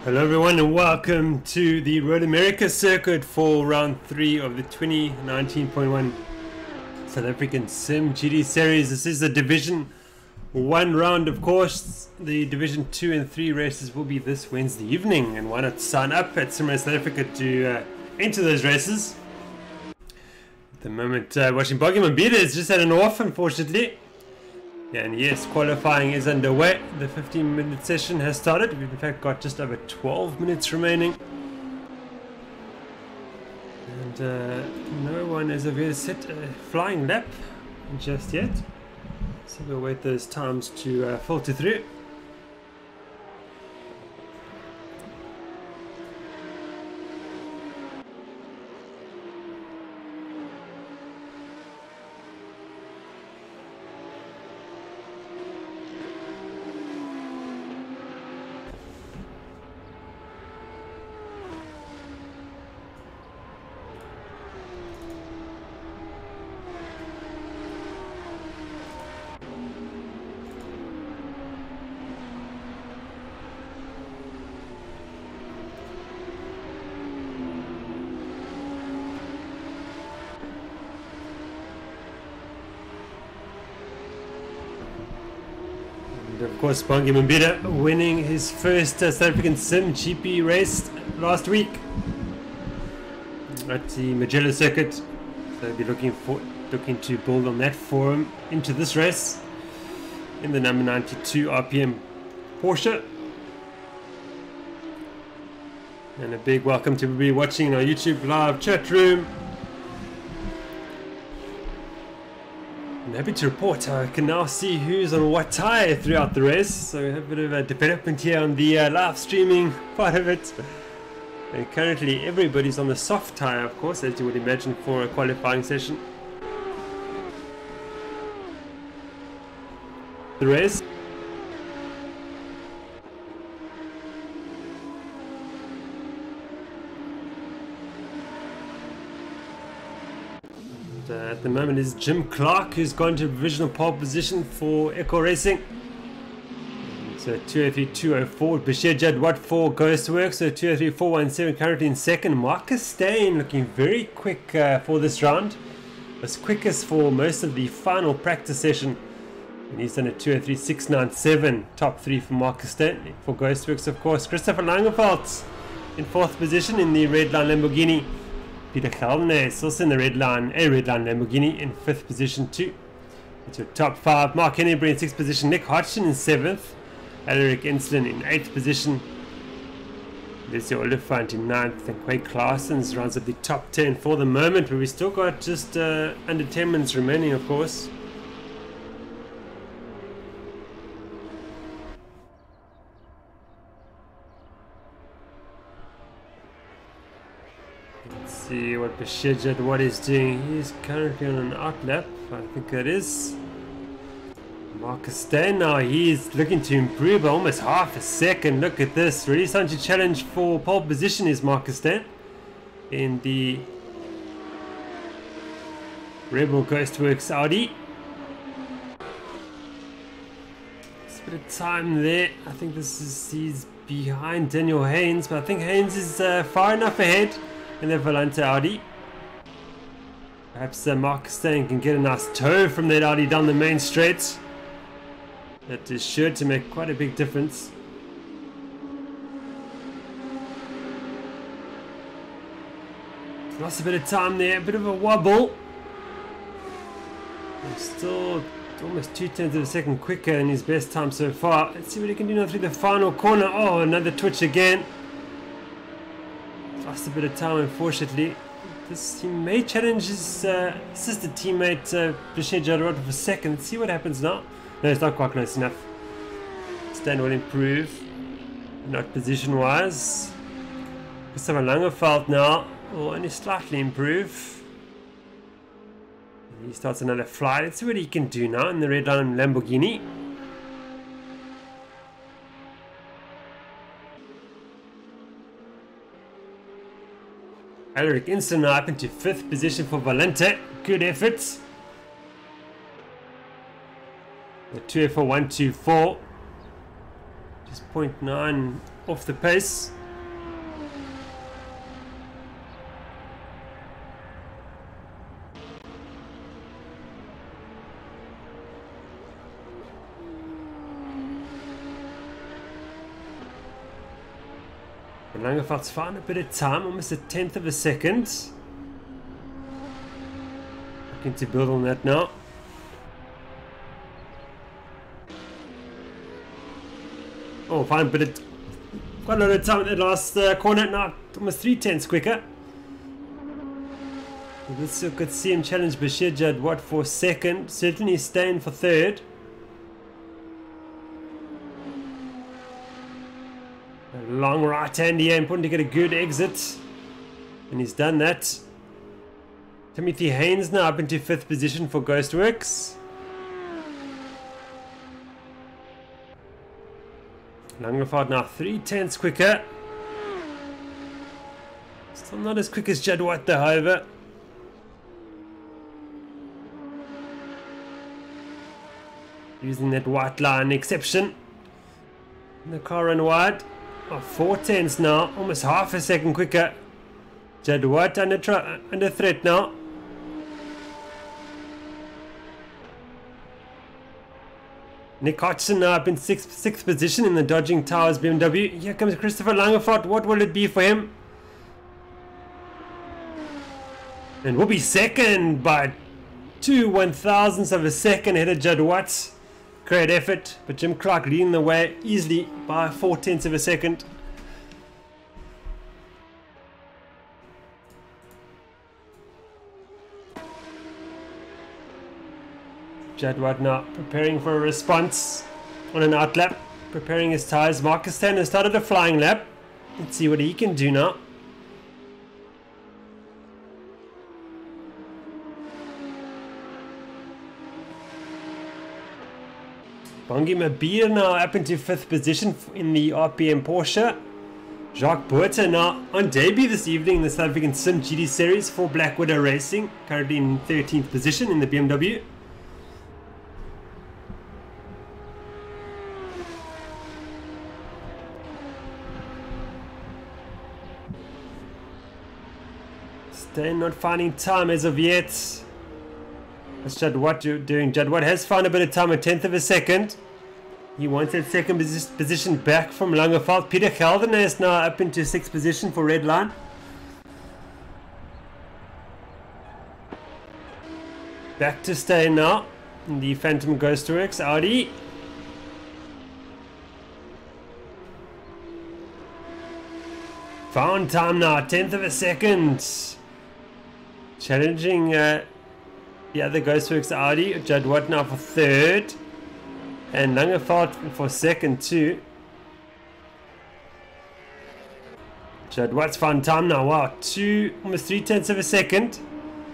Hello everyone and welcome to the Road America circuit for round 3 of the 2019.1 South African simGT series. This is the Division 1 round, of course. The Division 2 and 3 races will be this Wednesday evening, and why not sign up at simRace South Africa to enter those races. At the moment watching Pokemon Beta has just had an off, unfortunately. And yes, qualifying is underway. The 15-minute session has started. We've in fact got just over 12 minutes remaining. And no one has set a flying lap just yet. So we'll wait those times to filter through. Of course, Pokemon Beta winning his first South African simGP race last week at the Magellan circuit. So they'll be looking to build on that form into this race in the number 92 RPM Porsche. And a big welcome to everybody watching our YouTube live chat room. I'm happy to report I can now see who's on what tyre throughout the race, so we have a bit of a development here on the live streaming part of it. And currently everybody's on the soft tyre, of course, as you would imagine for a qualifying session. The race. At the moment is Jim Clark, who's gone to provisional pole position for Echo Racing. So 203.204, Bashir Jadwat for Ghostworks, so 203.417 currently in second. Marcus Stain looking very quick for this round. Was quickest for most of the final practice session. And he's done a 203.697, top 3 for Marcus Stain. For Ghostworks, of course, Christopher Langeveld in 4th position in the red line Lamborghini. Peter Gelne is also in the red line Lamborghini in 5th position too. It's your top 5. Mark Hennebury in 6th position. Nick Hodgson in 7th. Alaric Ensslin in 8th position. Leslie Oliphant in 9th. And Quay Claessens rounds up the top 10 for the moment. But we still got just under 10 minutes remaining, of course. See what Bashir Jadwat is doing. He's currently on an out lap, I think that is. Marcus Stain now, he's looking to improve by almost half a second. Look at this, really starting to challenge for pole position is Marcus Stain in the Rebel Ghostworks Audi. Just a bit of time there. I think he's behind Daniel Haynes, but I think Haynes is far enough ahead in the Volante Audi. Perhaps Marcus Stain can get a nice tow from that Audi down the main straight. That is sure to make quite a big difference. Lost a bit of time there, a bit of a wobble. And still almost 0.2 of a second quicker in his best time so far. Let's see what he can do now through the final corner. Oh, another twitch again. Lost a bit of time, unfortunately. He may challenge his sister teammate Bashir Jadwat for second. Let's see what happens now. No, it's not quite close enough. Stain will improve, not position-wise. Christopher Langeveld now will only slightly improve. He starts another fly. Let's see what he can do now in the red line Lamborghini. Alaric Ensslin now up into 5th position for Volante. Good effort. The 2F124. Just 0.9 off the pace. Langeveld's found a bit of time, almost a tenth of a second. Looking to build on that now. Oh, fine, but it quite a lot of time at the last corner now, almost 3/10 quicker. This could see him challenge Bashir Jadwat for second, certainly staying for third. A long right hand here, important to get a good exit, and he's done that. Timothy Haynes now up into 5th position for Ghostworks. Langeveld now 3/10 quicker. Still not as quick as Jadwat though, however. Using that white line exception. The car run wide. Oh, 4/10 now, almost half a second quicker. Jadwat under threat now. Nick Hodgson now up in 6th position in the Dodging Towers BMW. Here comes Christopher Langeveld. What will it be for him? And will be second by 2/1000ths of a second ahead of Jadwat. Great effort, but Jim Clark leading the way easily by 4/10 of a second. Jadwat now preparing for a response on an out lap, preparing his tyres. Marcus Stan has started a flying lap. Let's see what he can do now. Bongi Mabir now up into 5th position in the RPM Porsche. Jacques Boerter now on debut this evening in the South African simGT series for Black Widow Racing, currently in 13th position in the BMW. Staying not finding time as of yet. What's Jadwat doing? Jadwat has found a bit of time, a 10th of a second. He wants that second position back from Langeveld. Peter Gelden is now up into 6th position for Red Line. Back to stay now in the Phantom Ghostworks Audi. Found time now, 10th of a second. Challenging the other Ghostworks Audi. Jadwat now for third. And Langeveld for second too. Jadwat's found time now. Wow, almost 3/10 of a second.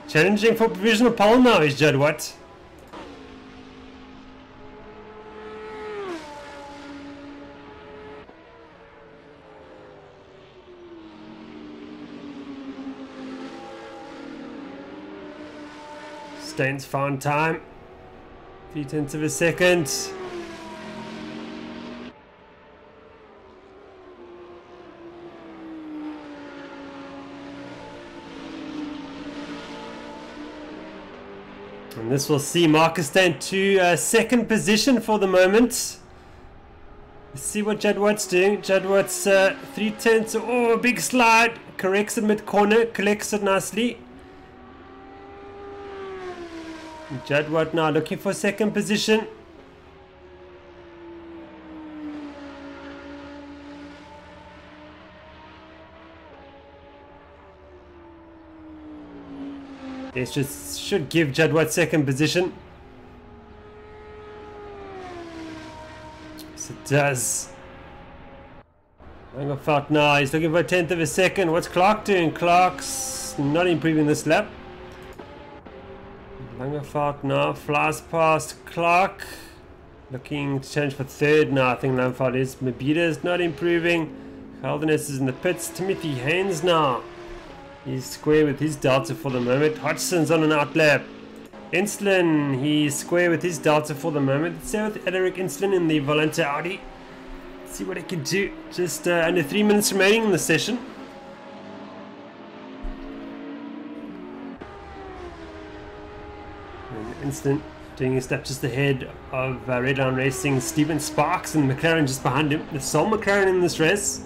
Challenging for provisional pole now is Jadwat. Staines found time. 3/10 of a second. And this will see Marcus Stan to second position for the moment. Let's see what Jadwat's doing. Jadwat's 3/10. Oh, big slide. Corrects it mid corner. Collects it nicely. Jadwat now looking for second position. This just should give Jadwat second position. Yes, it does. Langeveld now, he's looking for a 10th of a second. What's Clark doing? Clark's not improving this lap. Langeveld now flies past Clark. Looking to change for third now. I think Langeveld is. Mabida is not improving. Holden is in the pits. Timothy Haynes now. He's square with his delta for the moment. Hodgson's on an out lap. Insulin, he's square with his delta for the moment. Let's say with Alaric Insulin in the Volante Audi. See what I can do. Just under 3 minutes remaining in the session. And Instant doing a step just ahead of Redline Racing, Stephen Sparks and McLaren just behind him. The sole McLaren in this race.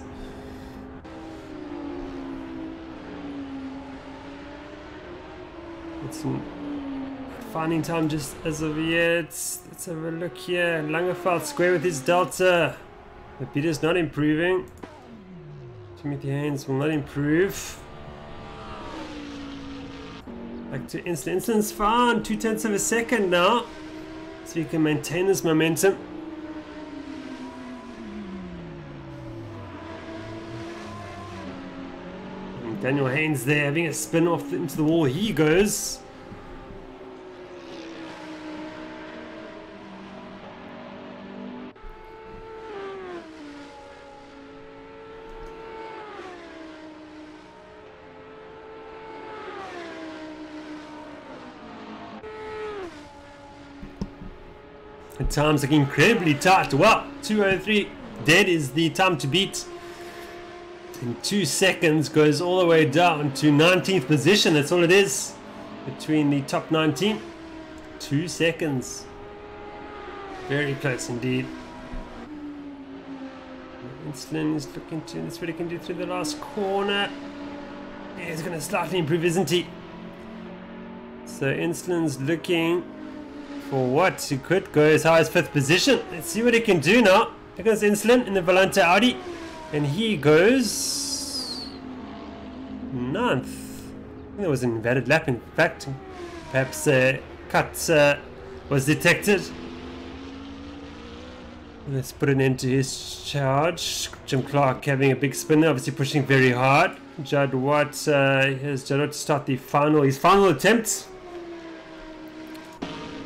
It's finding time just as of yet. Let's have a look here. Langerfeld square with his Delta. The Peter's not improving. Timothy Haynes will not improve. Back to Instant. Instant's found 0.2 of a second now. So you can maintain this momentum. And Daniel Haynes there having a spin off into the wall. He goes. The time's looking incredibly tight. Wow, 2:03 dead is the time to beat. In 2 seconds goes all the way down to 19th position. That's all it is between the top 19. 2 seconds. Very close indeed. Instant is looking to, that's what he can do through the last corner. Yeah, he's going to slightly improve, isn't he? So Instant's looking for what he could go as high as 5th position. Let's see what he can do now. Here goes Instant in the Volante Audi, and he goes 9th. I think there was an invalid lap. In fact, perhaps a cut was detected. Let's put an end to his charge. Jim Clark having a big spin, obviously pushing very hard. Judd Watt, here's Judd Watt to start his final attempt.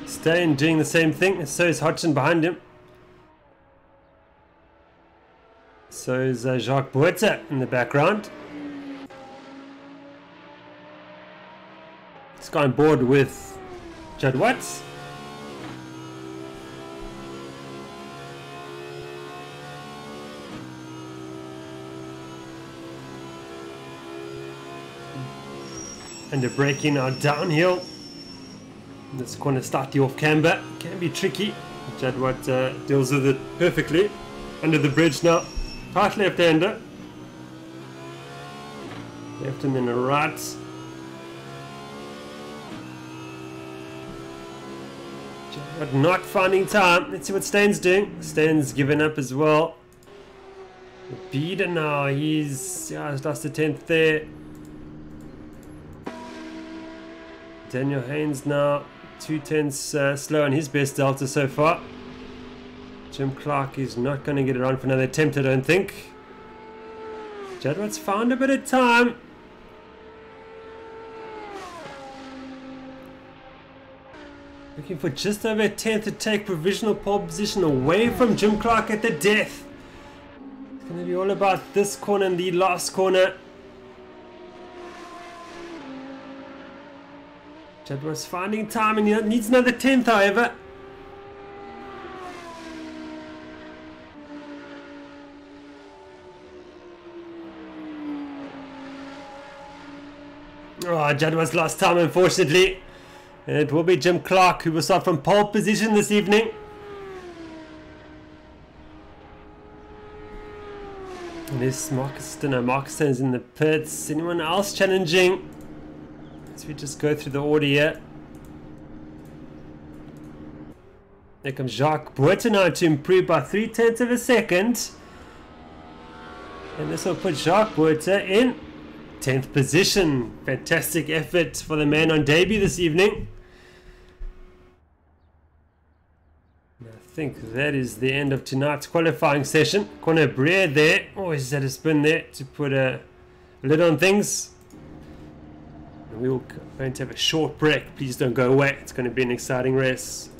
Staying doing the same thing. So is Hodgson behind him. So is Jacques Boerta in the background. He's gone board with Judd Watts. And a braking now downhill. This corner starting off camber can be tricky. Judd Watt deals with it perfectly. Under the bridge now. Tight left-hander. Left and then a right. Judd Watt not finding time. Let's see what Stain's doing. Stain's given up as well. Beater now. He's lost a 10th there. Daniel Haynes now 2/10 slow on his best Delta so far. Jim Clark is not going to get around for another attempt, I don't think. Judd Watt's found a bit of time. Looking for just over a 10th to take provisional pole position away from Jim Clark at the death. It's going to be all about this corner and the last corner. Judd was finding time and he needs another 10th, however. Oh, Judd was lost time, unfortunately. And it will be Jim Clark who will start from pole position this evening. And this Marcus is in the pits. Anyone else challenging? So we just go through the order here. There comes Jacques Boerta now to improve by 0.3 of a second. And this will put Jacques Boerta in 10th position. Fantastic effort for the man on debut this evening. And I think that is the end of tonight's qualifying session. Conor Breer there. Always had a spin there to put a lid on things. We're going to have a short break. Please don't go away. It's going to be an exciting race.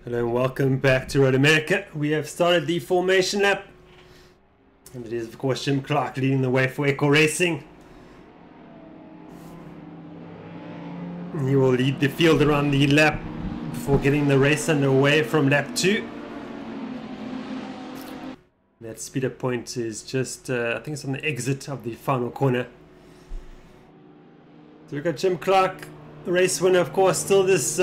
Hello and welcome back to Road America. We have started the formation lap, and it is of course Jim Clark leading the way for Echo Racing. He will lead the field around the lap before getting the race underway from lap 2. That speed up point is just, I think it's on the exit of the final corner. So we've got Jim Clark, the race winner of course, still this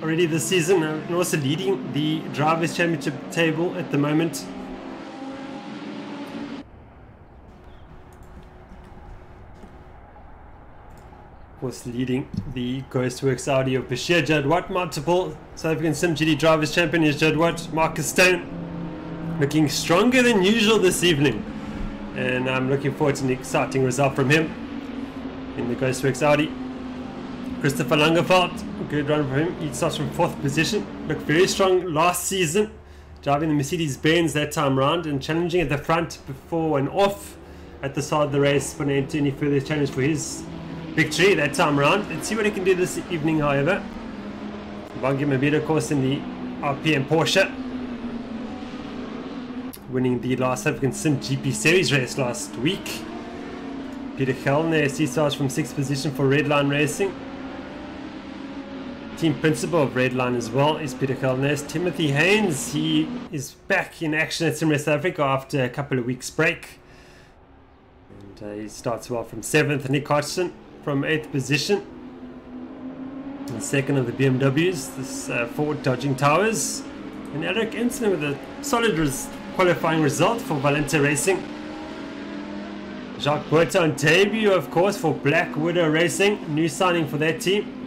already this season, and also leading the Drivers' Championship table at the moment. Of course, leading the Ghostworks Audi of Bashir Jadwat, multiple South African simGT Drivers' Champion is Jadwat. Marcus Stone looking stronger than usual this evening, and I'm looking forward to an exciting result from him in the Ghostworks Audi. Christopher Langerfeldt, good run for him. He starts from 4th position. Looked very strong last season, driving the Mercedes-Benz that time round and challenging at the front before and off at the start of the race for any further challenge for his victory that time round. Let's see what he can do this evening, however. Bangi Mabida, of course, in the RPM Porsche, winning the last South African simGP Series race last week. Peter Kellner, he starts from 6th position for Redline Racing. Team principal of Redline as well is Peter Kellner. Timothy Haynes, he is back in action at SimRace South Africa after a couple of weeks break. And he starts well from 7th. Nick Hodgson from 8th position. And 2nd of the BMWs, this Ford Dodging Towers. And Eric Ensign with a solid qualifying result for Valente Racing. Jacques Boerta on debut, of course, for Black Widow Racing. New signing for that team.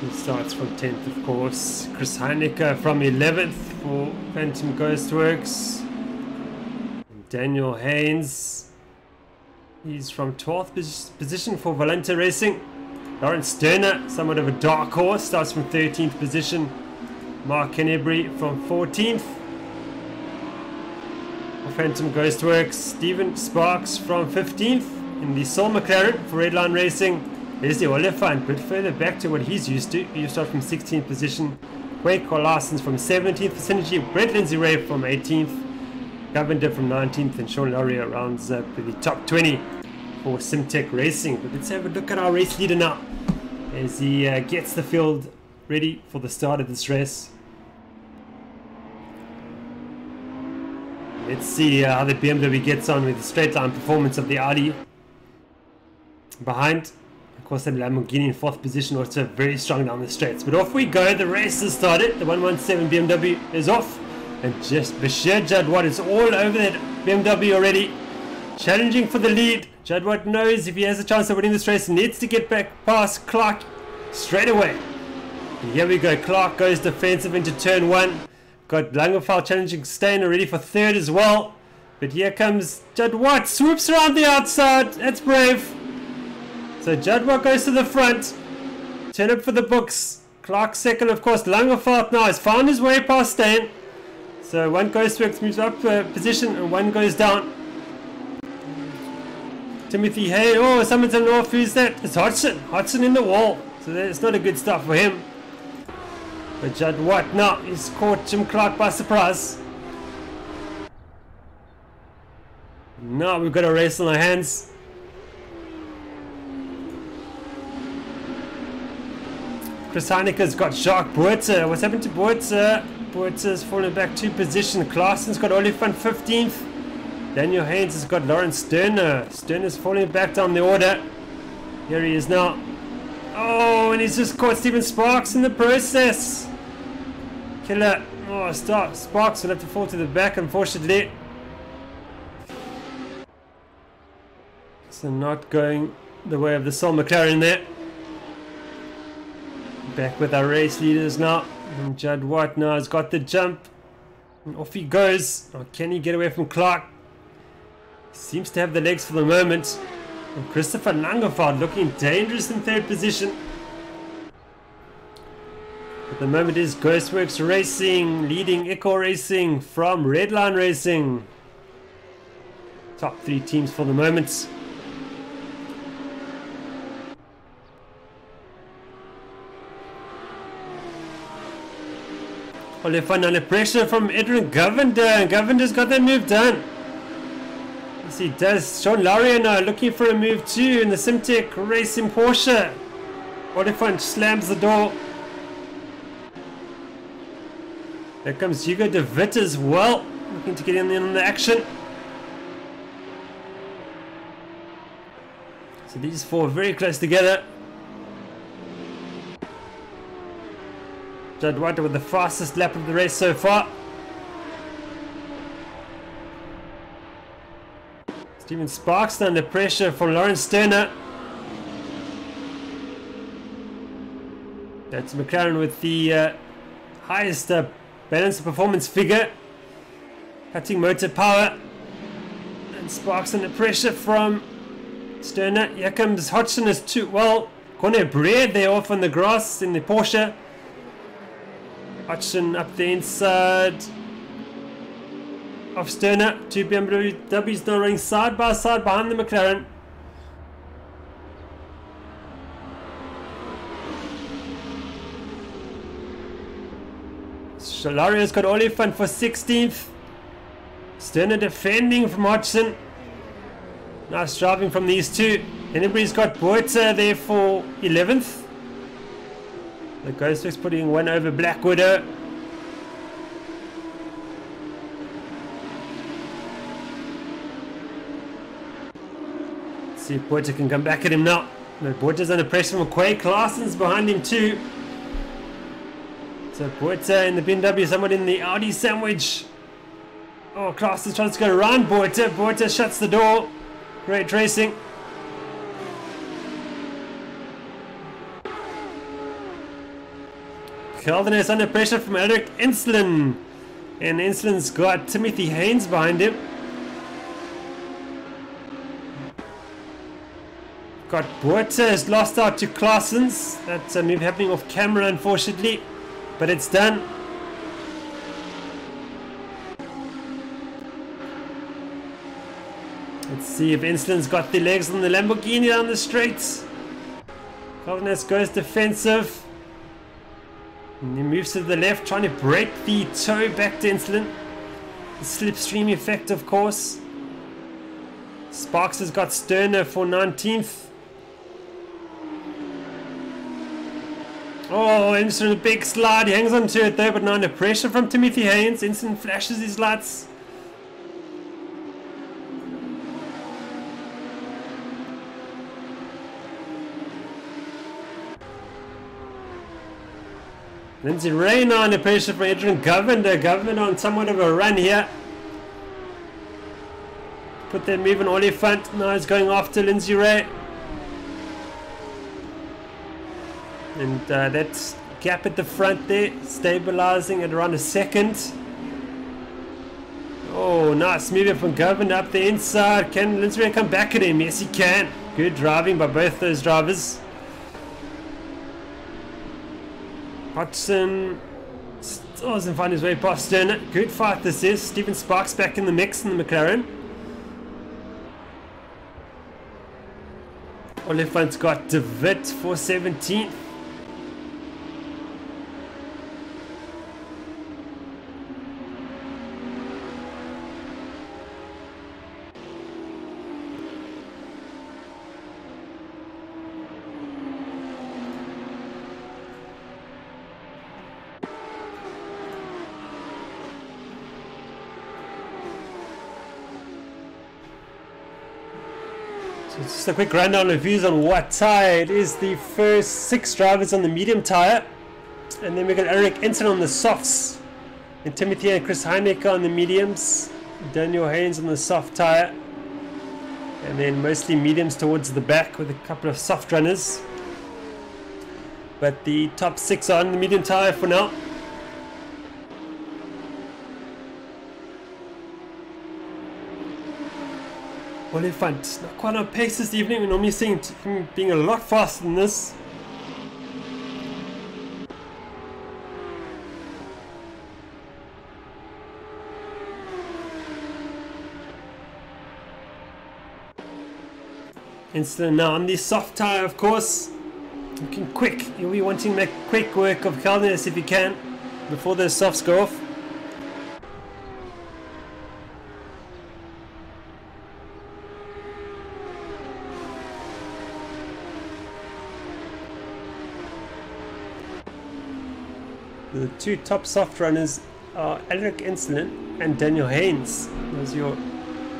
He starts from 10th, of course. Chris Heinecke from 11th for Phantom Ghostworks. And Daniel Haynes, he's from 12th position for Valente Racing. Lawrence Sterner, somewhat of a dark horse, starts from 13th position. Mark Kennebury from 14th for Phantom Ghostworks. Stephen Sparks from 15th in the Sol McLaren for Redline Racing. Leslie Oliphant, but further back to what he's used to. You start from 16th position. Quake Larsens from 17th for Synergy. Brett Lindsay Ray from 18th. Governor from 19th, and Sean Laurier rounds up with the top 20 for Simtech Racing. But let's have a look at our race leader now as he gets the field ready for the start of this race. Let's see how the BMW gets on with the straight line performance of the Audi behind. Of course, the Lamborghini in 4th position, also very strong down the straights. But off we go. The race has started. The 117 BMW is off. And just Bashir Jadwat is all over that BMW already, challenging for the lead. Jadwat knows if he has a chance of winning this race, he needs to get back past Clark straight away. And here we go. Clark goes defensive into turn 1. Got Langerfeldt challenging Stein already for 3rd as well. But here comes Jadwat. Swoops around the outside. That's brave. So Jadwat goes to the front. Turn up for the books. Clark 2nd, of course. Langerfeldt now has found his way past Stein. So one Ghostworks moves up position and one goes down. Timothy Hay. Oh, someone's on off. Who's that? It's Hodgson. Hodgson in the wall. So that's not a good start for him. But Jadwat now, he's caught Jim Clark by surprise. Now we've got a race on our hands. Chris Heinecke's got Jacques Boerta. What's happened to Boerta? Boerta's fallen back 2 positions. Klaasen's got Oliphant 15th. Daniel Haynes has got Lawrence Sterner. Sterner's falling back down the order. Here he is now. Oh, and he's just caught Stephen Sparks in the process. Killer. Oh, Sparks will have to fall to the back, unfortunately. So not going the way of the Sol McLaren there. Back with our race leaders now. And Jadwat now has got the jump. And off he goes. Oh, can he get away from Clark? Seems to have the legs for the moment. And Christopher Langerfeldt looking dangerous in 3rd position. At the moment is Ghostworks Racing leading Echo Racing from Redline Racing. Top 3 teams for the moment. Oliphant under pressure from Edwin Govender. Govender's got that move done. Yes, he does. Sean Laurier now looking for a move too in the simTech Racing Porsche. Oliphant slams the door. There comes Hugo de Wit as well, looking to get in on the action. So these four are very close together. Judd White with the fastest lap of the race so far. Stephen Sparks under pressure from Lawrence Sterner. That's McLaren with the highest balanced performance figure. Cutting motor power. And Sparks under pressure from Sterner. Here comes Hodgson as too well. Corner Breed there off on the grass in the Porsche. Hodgson up the inside of Sterner. Two BMWs now running side by side behind the McLaren. Shalaria's got Oliphant for 16th. Sterner defending from Hodgson. Nice driving from these two. Anybody's got Boita there for 11th. The Ghostworks putting one over Black Widow. Let's see if Boita can come back at him now. No, Boita's under pressure from Quay. Claasen's behind him too. So Boita in the BMW, someone in the Audi sandwich. Oh, Klaasen tries to go around Boita. Boita shuts the door. Great racing. Kelvin is under pressure from Eric Ensslin. And Enslin's got Timothy Haynes behind him. Got Boita has lost out to Klaasen's. That's a move happening off camera, unfortunately. But it's done. Let's see if Enslin's got the legs on the Lamborghini on the straights. Calvinus goes defensive. And he moves to the left, trying to break the toe back to Ensslin. The slipstream effect, of course. Sparks has got Sterner for 19th. Oh, Ensslin, a big slide. He hangs on to it though, but now under pressure from Timothy Haynes. Ensslin flashes his lights. Lindsay Ray now under pressure from Adrian Govender. Govender on somewhat of a run here. Put that move on Oliphant. Now he's going after Lindsay Ray. And that gap at the front there, stabilizing at around a second. Oh, nice move from Govender up the inside. Can Lindsay Ray come back at him? Yes, he can. Good driving by both those drivers. Hodgson still doesn't find his way past Sterner. Good fight this is. Stephen Sparks back in the mix in the McLaren. Oliphant's got de Wit for 17th. So just a quick rundown of views on what tyre. It is the first 6 drivers on the medium tyre. And then we got Eric Ensign on the softs. And Timothy and Chris Heinecker on the mediums. Daniel Haynes on the soft tyre. And then mostly mediums towards the back with a couple of soft runners. But the top 6 are on the medium tyre for now. Oliphant, not quite on pace this evening. We're normally seeing him being a lot faster than this. Instant now on the soft tyre, of course. Looking quick. You'll be wanting to make quick work of Caldenas if you can. before those softs go off. The two top soft runners are Alec Insolent and Daniel Haynes. Those are your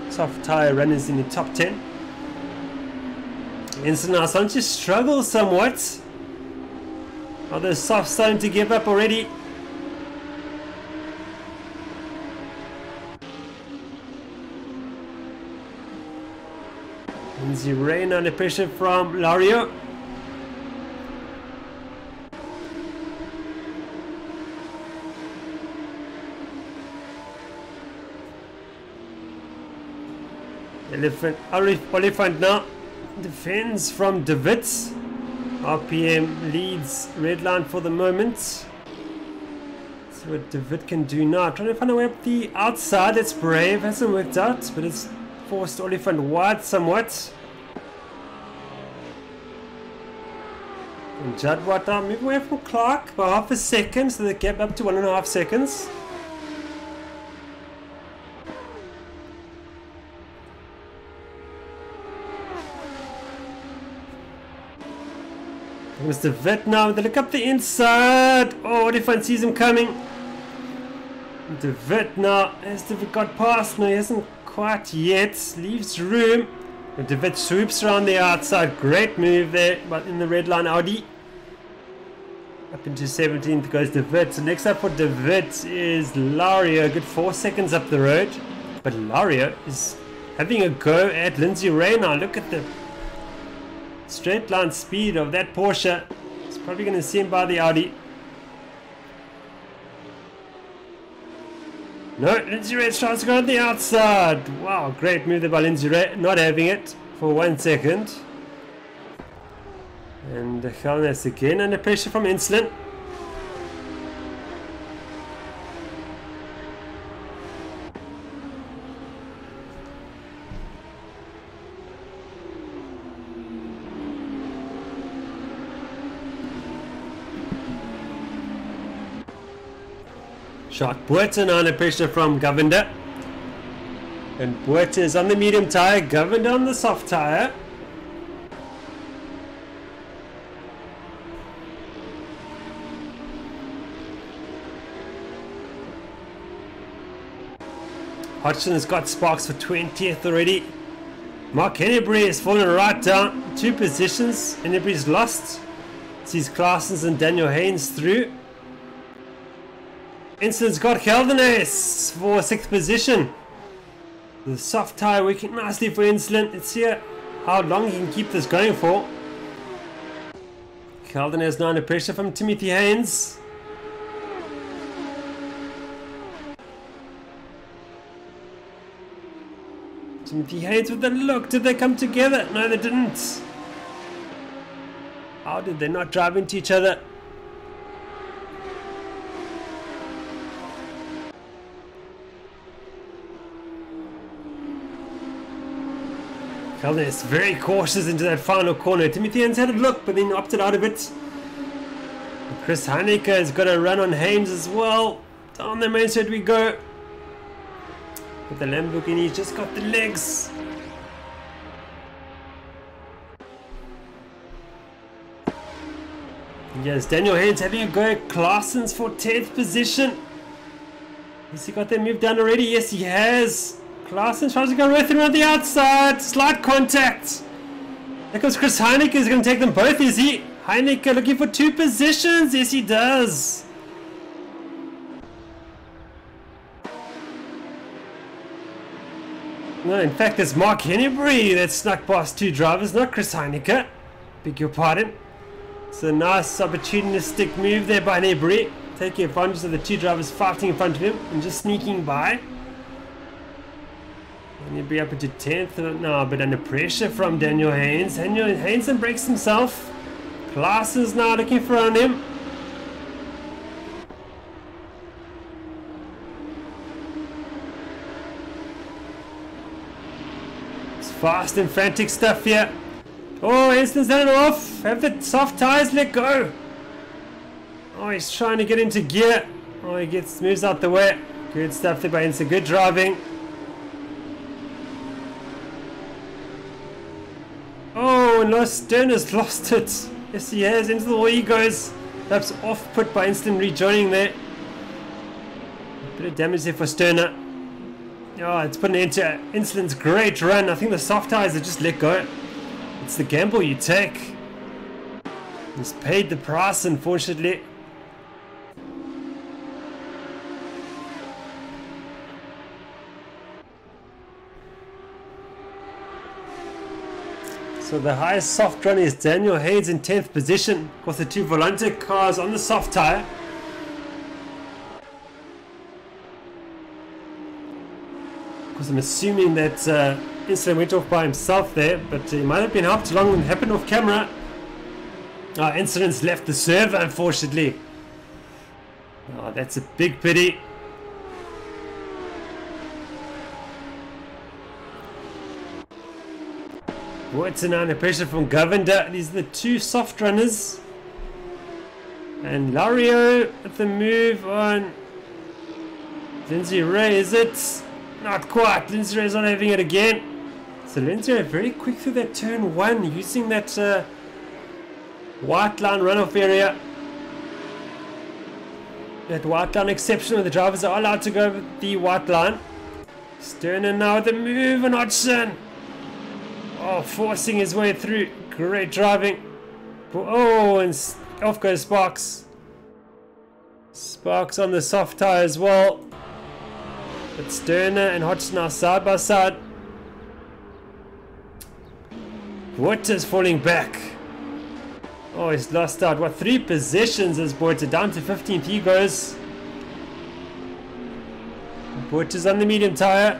soft tyre runners in the top 10. Insolent now starting to struggle somewhat. Are those softs starting to give up already? Lindsay Rain under pressure from Lario. Oliphant now defends from De Wit. RPM leads Redline for the moment. See what De Wit can do now. Trying to find a way up the outside. It's brave. Hasn't worked out, but it's forced Oliphant wide somewhat. And Judd Watt now move away from Clark by half a second, so the gap up to 1.5 seconds. Mr. Vet now, they look up the inside. Oh, what if one sees him coming? The Vet now, has De Wit got past? No, he hasn't quite yet. Leaves room. And De Wit swoops around the outside. Great move there, but in the red line Audi. Up into 17th goes De Wit. So next up for De Wit is Lario. Good 4 seconds up the road. But Lario is having a go at Lindsay Ray now. Look at the straight line speed of that Porsche. It's probably going to see him by the Audi. No, Lindsay Ray tries to go on the outside. Wow, great move there by Lindsay Ray. Not having it for 1 second. And Helnes again under pressure from Insolent. Shark Buerten under pressure from Govender. And Buerten is on the medium tyre, Govender on the soft tyre. Hodgson has got sparks for 20th already. Mark Hennebury has fallen right down. 2 positions. Hennebury's lost. Sees Claessens and Daniel Haynes through. Insolent's got Heldenes for 6th position. The soft tyre working nicely for Insolent. Let's see how long he can keep this going for. Heldenes now under pressure from Timothy Haynes. Timothy Haynes with the look. Did they come together? No, they didn't. How did they not drive into each other? Helden is very cautious into that final corner. Timothy Haynes had a look, but then opted out of it. Chris Heineke has got a run on Haynes as well. Down the main straight we go. But the Lamborghini's just got the legs. Yes, Daniel Haynes having a go at Claessens for 10th position. Has he got that move done already? Yes, he has. Claessens tries to go with him on the outside. Slight contact. There comes Chris Heineke. Is going to take them both, is he? Heineke looking for 2 positions. Yes, he does. No, in fact, it's Mark Hennebury that snuck past 2 drivers, not Chris Heineke. Beg your pardon. It's a nice opportunistic move there by Hennebury. Taking advantage of the 2 drivers fighting in front of him and just sneaking by. Hennebury up into 10th now, but under pressure from Daniel Haynes. Daniel Haynes breaks himself. Claessens now looking for on him. It's fast and frantic stuff here. Oh, Henson's done it off. Have the soft tyres let go. Oh, he's trying to get into gear. Oh, he moves out the way. Good stuff there by Insta. Good driving. Oh, and Sterner's lost it. Yes, he has. Into the wall he goes. Perhaps off put by Instant rejoining there. Bit of damage there for Sterner. Oh, it's put an end to Instant's great run. I think the soft tires have just let go. It's the gamble you take. He's paid the price, unfortunately. So the highest soft run is Daniel Hayes in 10th position. Of course, the two Volante cars on the soft tire. Of course, I'm assuming that Instant went off by himself there, but he might have been helped along and happened off camera. Incident's left the server, unfortunately. Oh, that's a big pity. What's an under pressure from Govender? These are the two soft runners. And Lario at the move on Lindsay Ray, is it? Not quite. Lindsay Ray's not having it again. So Lindsay Ray very quick through that turn one, using that white line runoff area. That white line exception where the drivers are allowed to go over the white line. Sterner now with the move on Hodgson. Oh, forcing his way through. Great driving. Oh, and off goes Sparks. Sparks on the soft tire as well. But Sterner and Hodgson are side by side. Waters falling back. Oh, he's lost out. What, 3 positions as Boyter down to 15th he goes. Boyter's on the medium tire.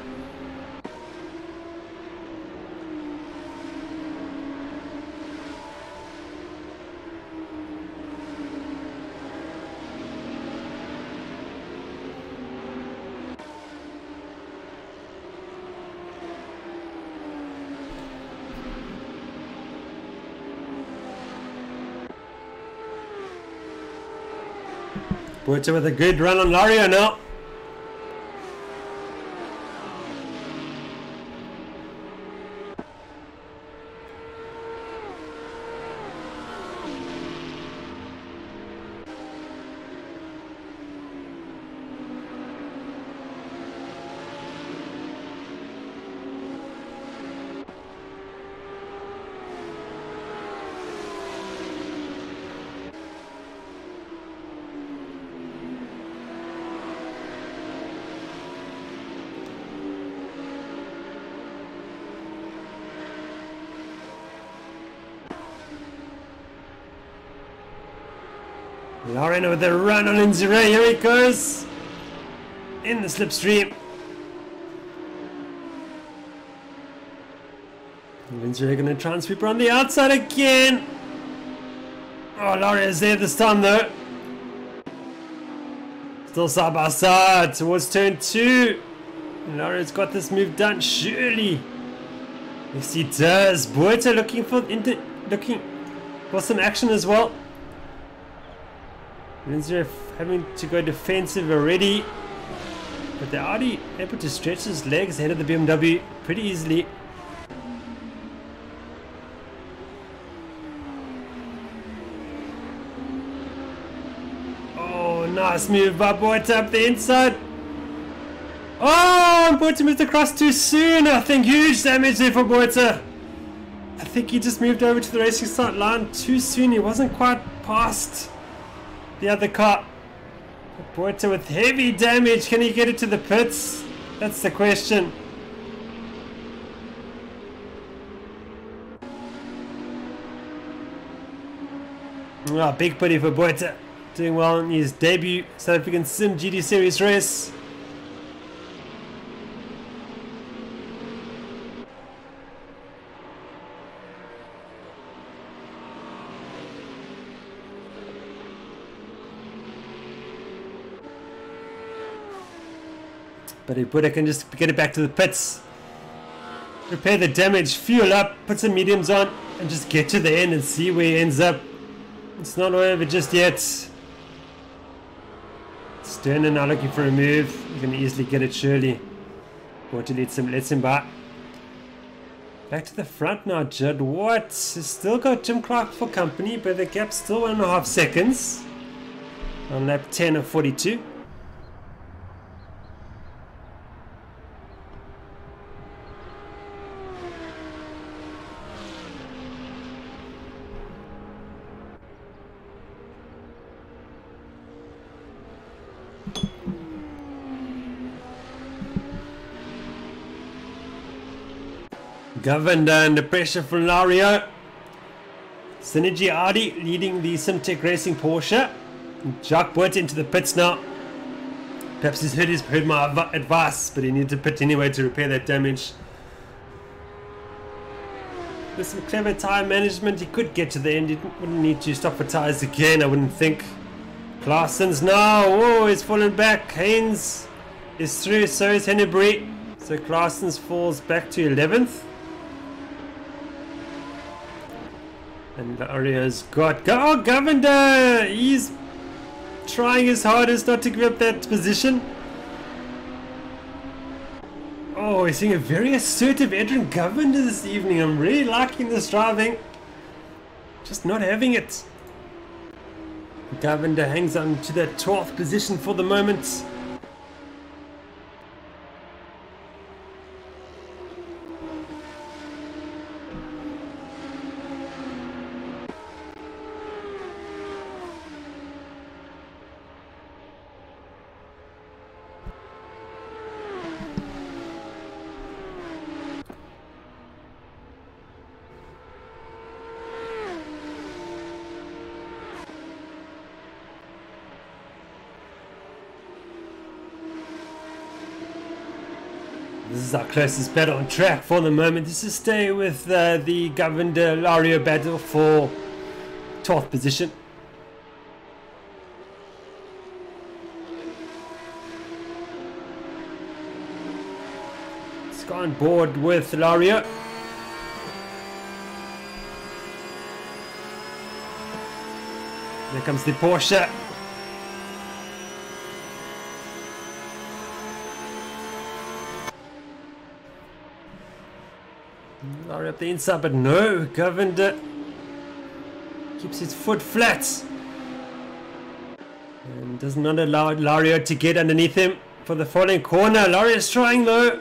Boyter with a good run on Lario now. Lauren with a run on Lindsay Ray. Here he goes. In the slipstream. Lindsay Ray going to try and sweep her on the outside again. Oh, Lauren is there this time though. Still side by side towards turn 2. Laura's got this move done, surely. Yes, he does. Boyter looking for some action as well. Lindsay having to go defensive already, but the Audi able to stretch his legs ahead of the BMW pretty easily. Oh, nice move by Boyter up the inside. Oh, Boyter moved across too soon. I think huge damage there for Boyter. I think he just moved over to the racing start line too soon. He wasn't quite past the other car. Boyter with heavy damage. Can he get it to the pits? That's the question. Oh, big pity for Boyter. Doing well in his debut South African simGT Series race. But if Boyter can just get it back to the pits, repair the damage, fuel up, put some mediums on, and just get to the end and see where he ends up. It's not over just yet. Sterner now looking for a move. You can easily get it, surely. Water lets him by. Back to the front now, Judd. What? He's still got Jim Clark for company, but the gap's still 1.5 seconds. On lap 10 of 42. Governed under pressure from Lario. Synergy Ardi leading the Simtech Racing Porsche. Jacques Boit into the pits now. Perhaps he's heard my advice, but he needed to pit anyway to repair that damage. With some clever tyre management, he could get to the end. He wouldn't need to stop for tyres again, I wouldn't think. Claessen's now. Oh, he's fallen back. Haynes is through, so is Hennebury. So Claessen's falls back to 11th. And Lario's got... Oh, Govender! He's trying his hardest not to give up that position. Oh, we're seeing a very assertive Adrian Govender this evening. I'm really liking this driving. Just not having it. Govender hangs on to that 12th position for the moment. This is our closest battle on track for the moment. This is stay with the Govender Lario battle for 12th position. It's gone board with Lario. There comes the Porsche. Lario up the inside, but no, Govender keeps his foot flat and does not allow Lario to get underneath him for the following corner. Lario's trying though.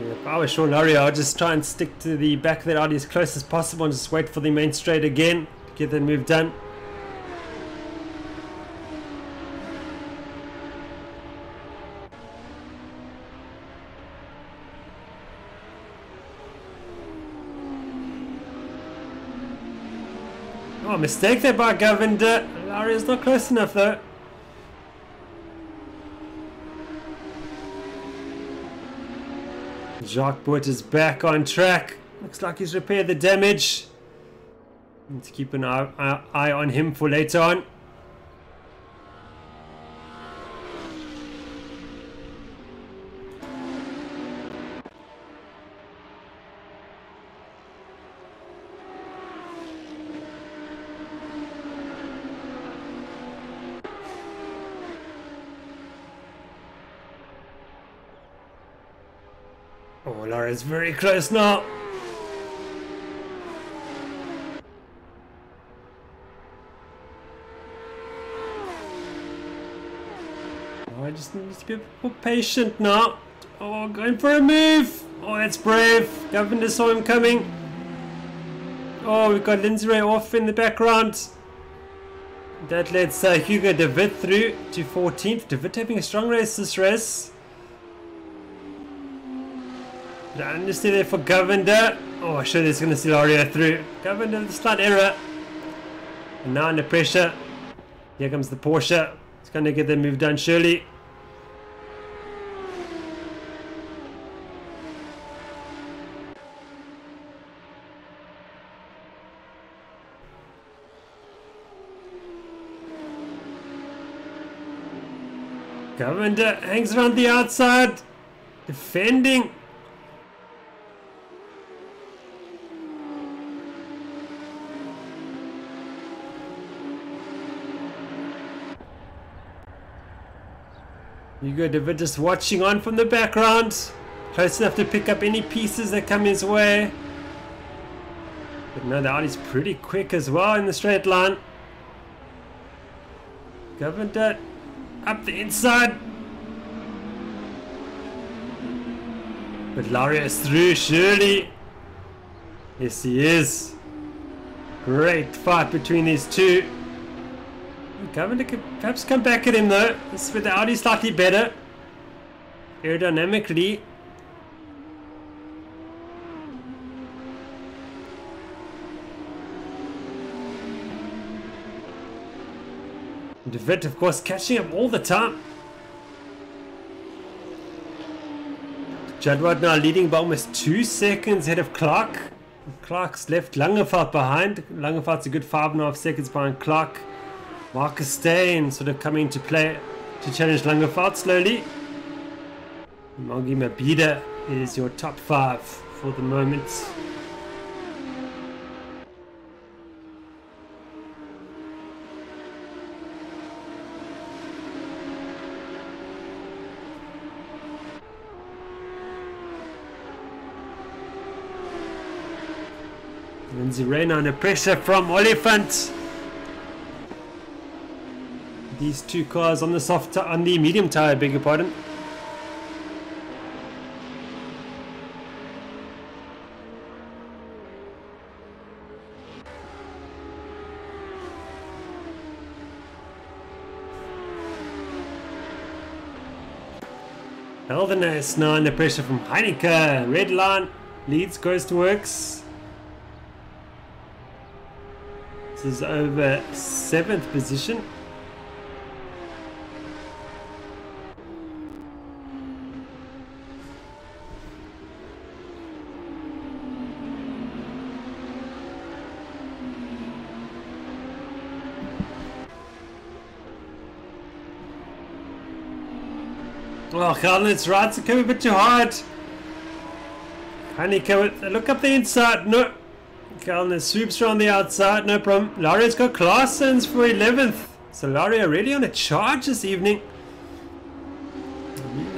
Yeah, if I was sure Lario, I'd just try and stick to the back of that Audi as close as possible and just wait for the main straight again to get that move done. Oh, mistake there by Govender. Lario's not close enough though. Jacques Boit is back on track. Looks like he's repaired the damage. Need to keep an eye on him for later on. Oh, Lario's very close now. Oh, I just need to be a bit more patient now. Oh, going for a move. Oh, that's brave. Govender saw him coming. Oh, we've got Lindsay Ray off in the background. That lets Hugo de Wit through to 14th. De Wit having a strong race this race. I understand there for Govender. Oh, sure, there's going to see Lario through. Govender with a slight error. And now under pressure. Here comes the Porsche. It's going to get the move done, surely. Govender hangs around the outside. Defending. Hugo de Wit just watching on from the background. Close enough to pick up any pieces that come his way. But no, the Audi's pretty quick as well in the straight line. Governor up the inside. But Laria's through, surely. Yes, he is. Great fight between these two. Governor could perhaps come back at him though. This is with the Audi slightly better. Aerodynamically. De Wit, of course, catching up all the time. Jadwat now leading by almost 2 seconds ahead of Clark. Clark's left Langeveld behind. Langeveld's a good 5.5 seconds behind Clark. Marcus Steyn sort of coming into play to challenge Langeveld slowly. Mongi Mabida is your top 5 for the moment. Lindsay Rayner under pressure from Oliphant. These two cars on the on the medium tire, beg your pardon. Holden-Jones now under pressure from Heineke. Red line leads, goes to works. This is over 7th position. Oh, Holden-Jones right, it's coming a bit too hard. Heineke, look up the inside. No. Holden-Jones swoops around the outside, no problem. Laria's got Claessens for 11th. So Laria really on a charge this evening.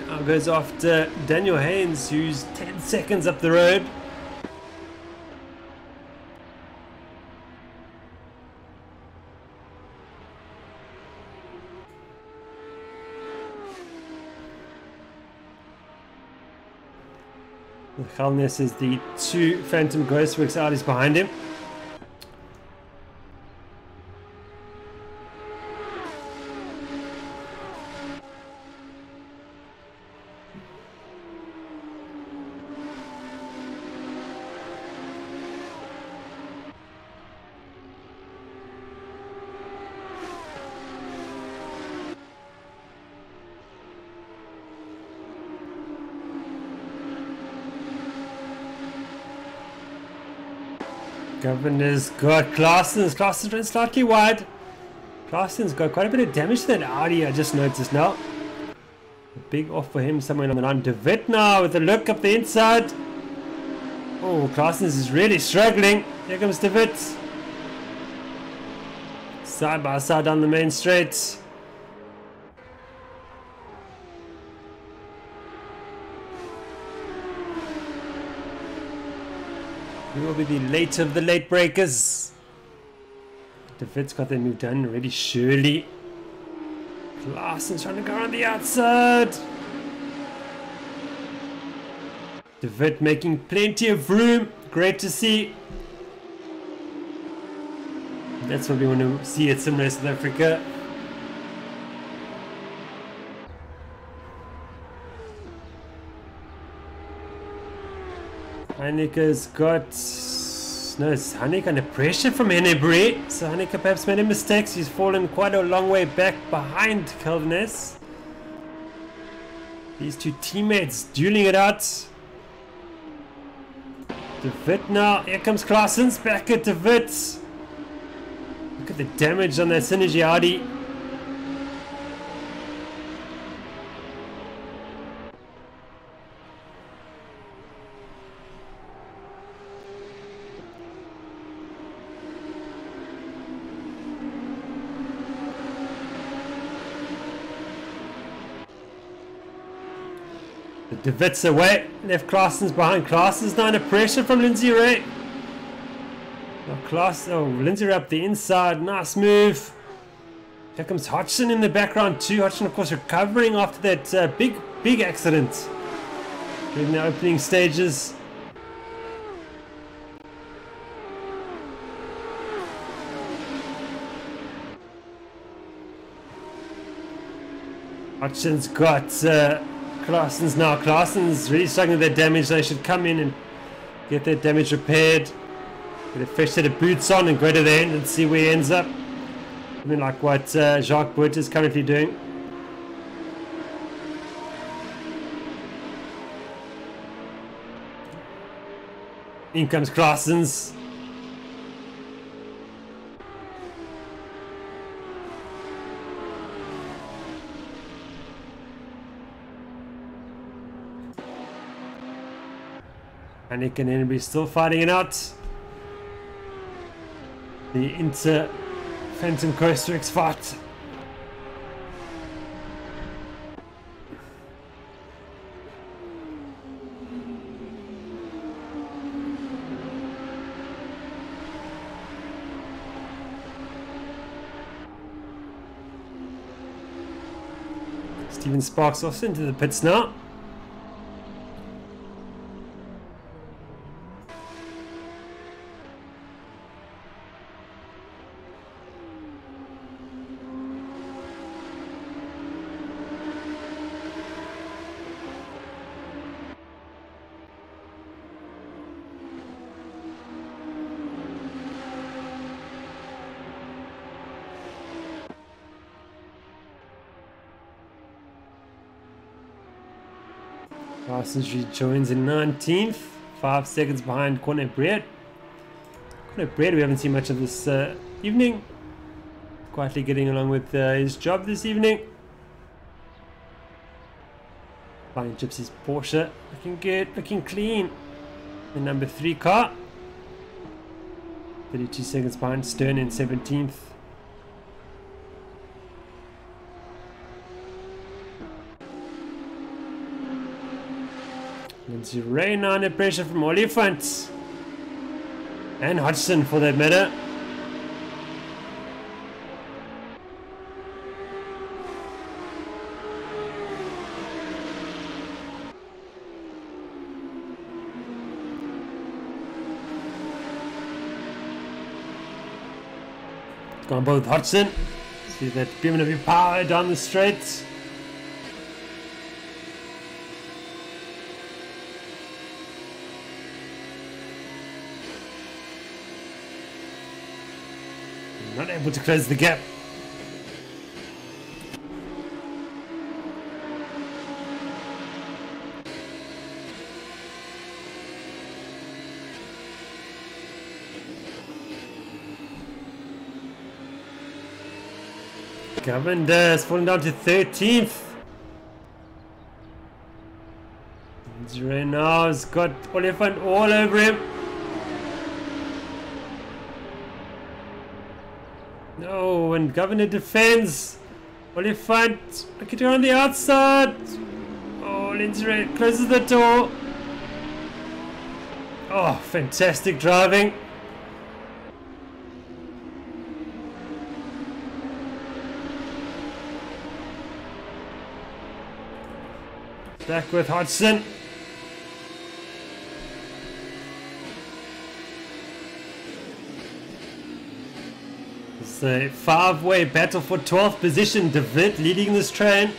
Now goes after Daniel Haynes, who's 10 seconds up the road. Holden-Jones is the 2 Phantom Ghostworks Audis behind him. Governor's got Claessens. Claessens ran slightly wide. Claessen's got quite a bit of damage to that Audi, I just noticed now. A big off for him somewhere on the line. De Wit now with a look up the inside. Oh, Claessens is really struggling. Here comes De Wit. Side by side down the main straight. Who will be the late of the late breakers? De Wit's got their move done already, surely. Claessen's trying to go around the outside. De Wit making plenty of room. Great to see. That's what we want to see at Simrace South Africa. Heineke's got... No, it's Heineke under pressure from Hennebree. So Heineke perhaps made a mistake. He's fallen quite a long way back behind Holden-Jones. These two teammates dueling it out. De Wit now. Here comes Claessens back at De Wit. Look at the damage on that Synergy Audi. The DeWitt's away. Left Claessen's behind. Claessen's now under pressure from Lindsay Ray. Lindsay Ray up the inside. Nice move. Here comes Hodgson in the background too. Hodgson, of course, recovering after that big accident during the opening stages. Hodgson's got Claessen's now. Claessen's really struggling with that damage. They should come in and get that damage repaired. Get a fresh set of boots on and go to the end and see where he ends up. I mean, like what Jacques Bout is currently doing. In comes Claessen's. Anik and Enby still fighting it out. The Phantom Coaster X fight. Steven Sparks off into the pits now. Parsons rejoins in 19th, 5 seconds behind Cornet Bread. Cornet Bread, we haven't seen much of this evening. Quietly getting along with his job this evening. Flying Gypsy's Porsche, looking good, looking clean. The number 3 car. 32 seconds behind Stern in 17th. Lindsay Ray now under pressure from Oliphant and Hodgson for that matter. Gone both Hodgson. See that giving a bit of power down the straight. Not able to close the gap. Governor has fallen down to 13th. Zero now has got Oliphant all over him. No, and Governor defends. Oliphant looking around the outside. Oh, Lindsay Ray closes the door. Oh, fantastic driving. Back with Hodgson. It's a 5-way battle for 12th position. DeWitt leading this train.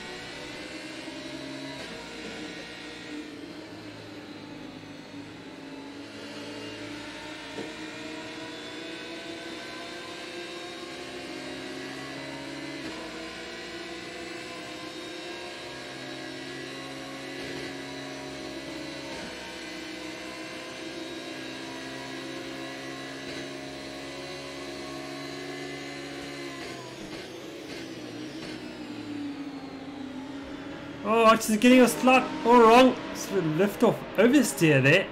Oh, Hodgson's getting a slot all wrong. Sort of lift off oversteer there.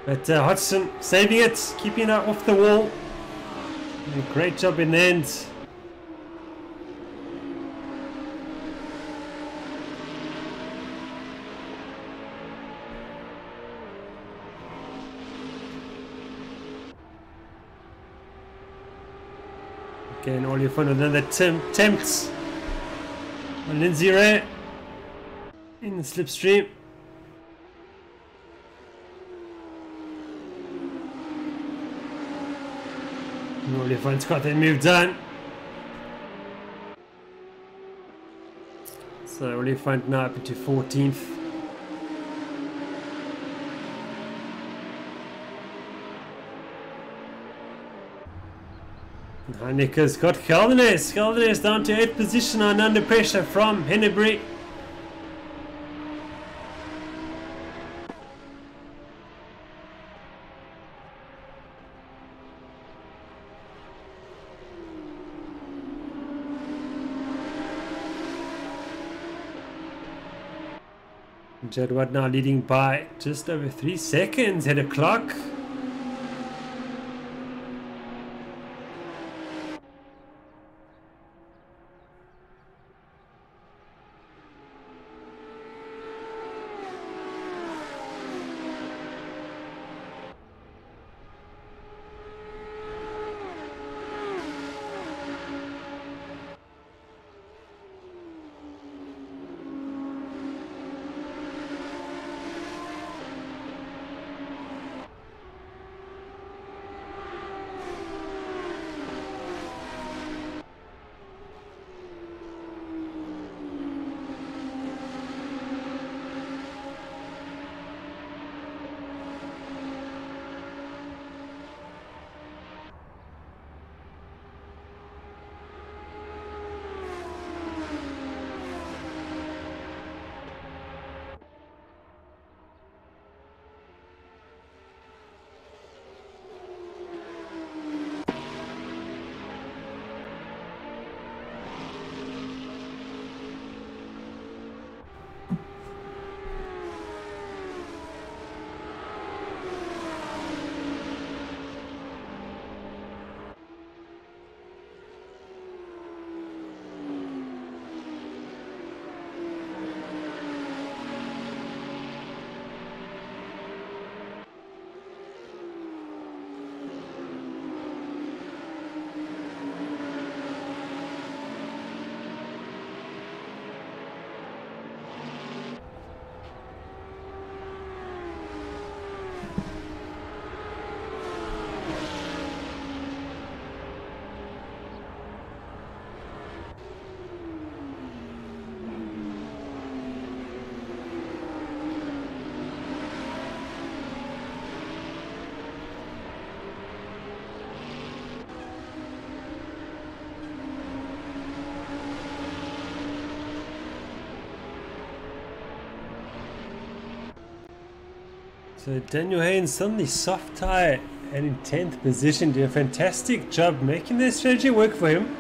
But Hodgson saving it, keeping it off the wall. And a great job in the end. Again, all your fun with another attempt on Lindsay Ray in the slipstream. All your fun's got that move done. So Olifant now up into 14th. Heinike's got Geldernes. Geldernes down to 8th position on under pressure from Hennebury. Jedward now leading by just over 3 seconds at a clock. So Daniel Haynes suddenly soft tie and in 10th position, did a fantastic job making their strategy work for him.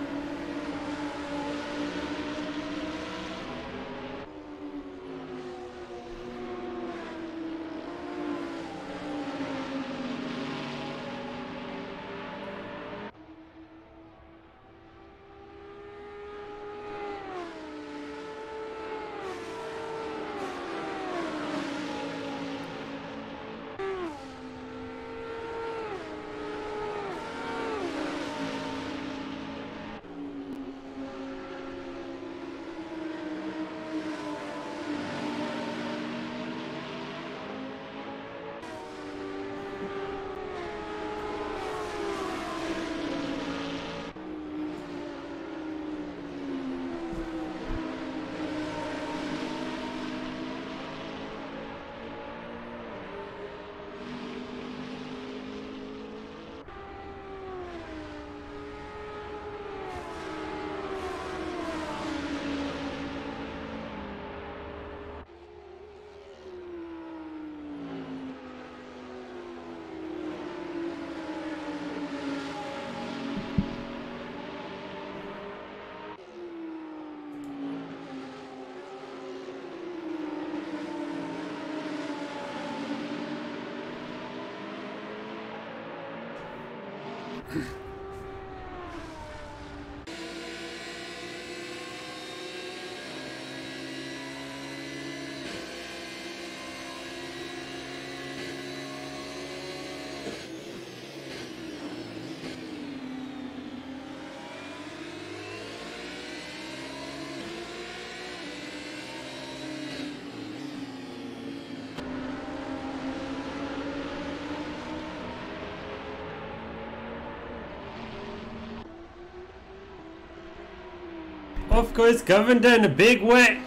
Off goes Governor in a big way.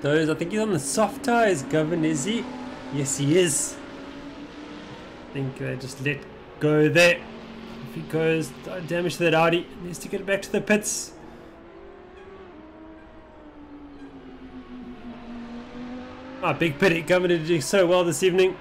Those, I think he's on the soft tires, Governor, is he? Yes, he is. I think they just let go there. If he goes damage to that Audi, he needs to get it back to the pits. Ah, big pity. Governor did so well this evening.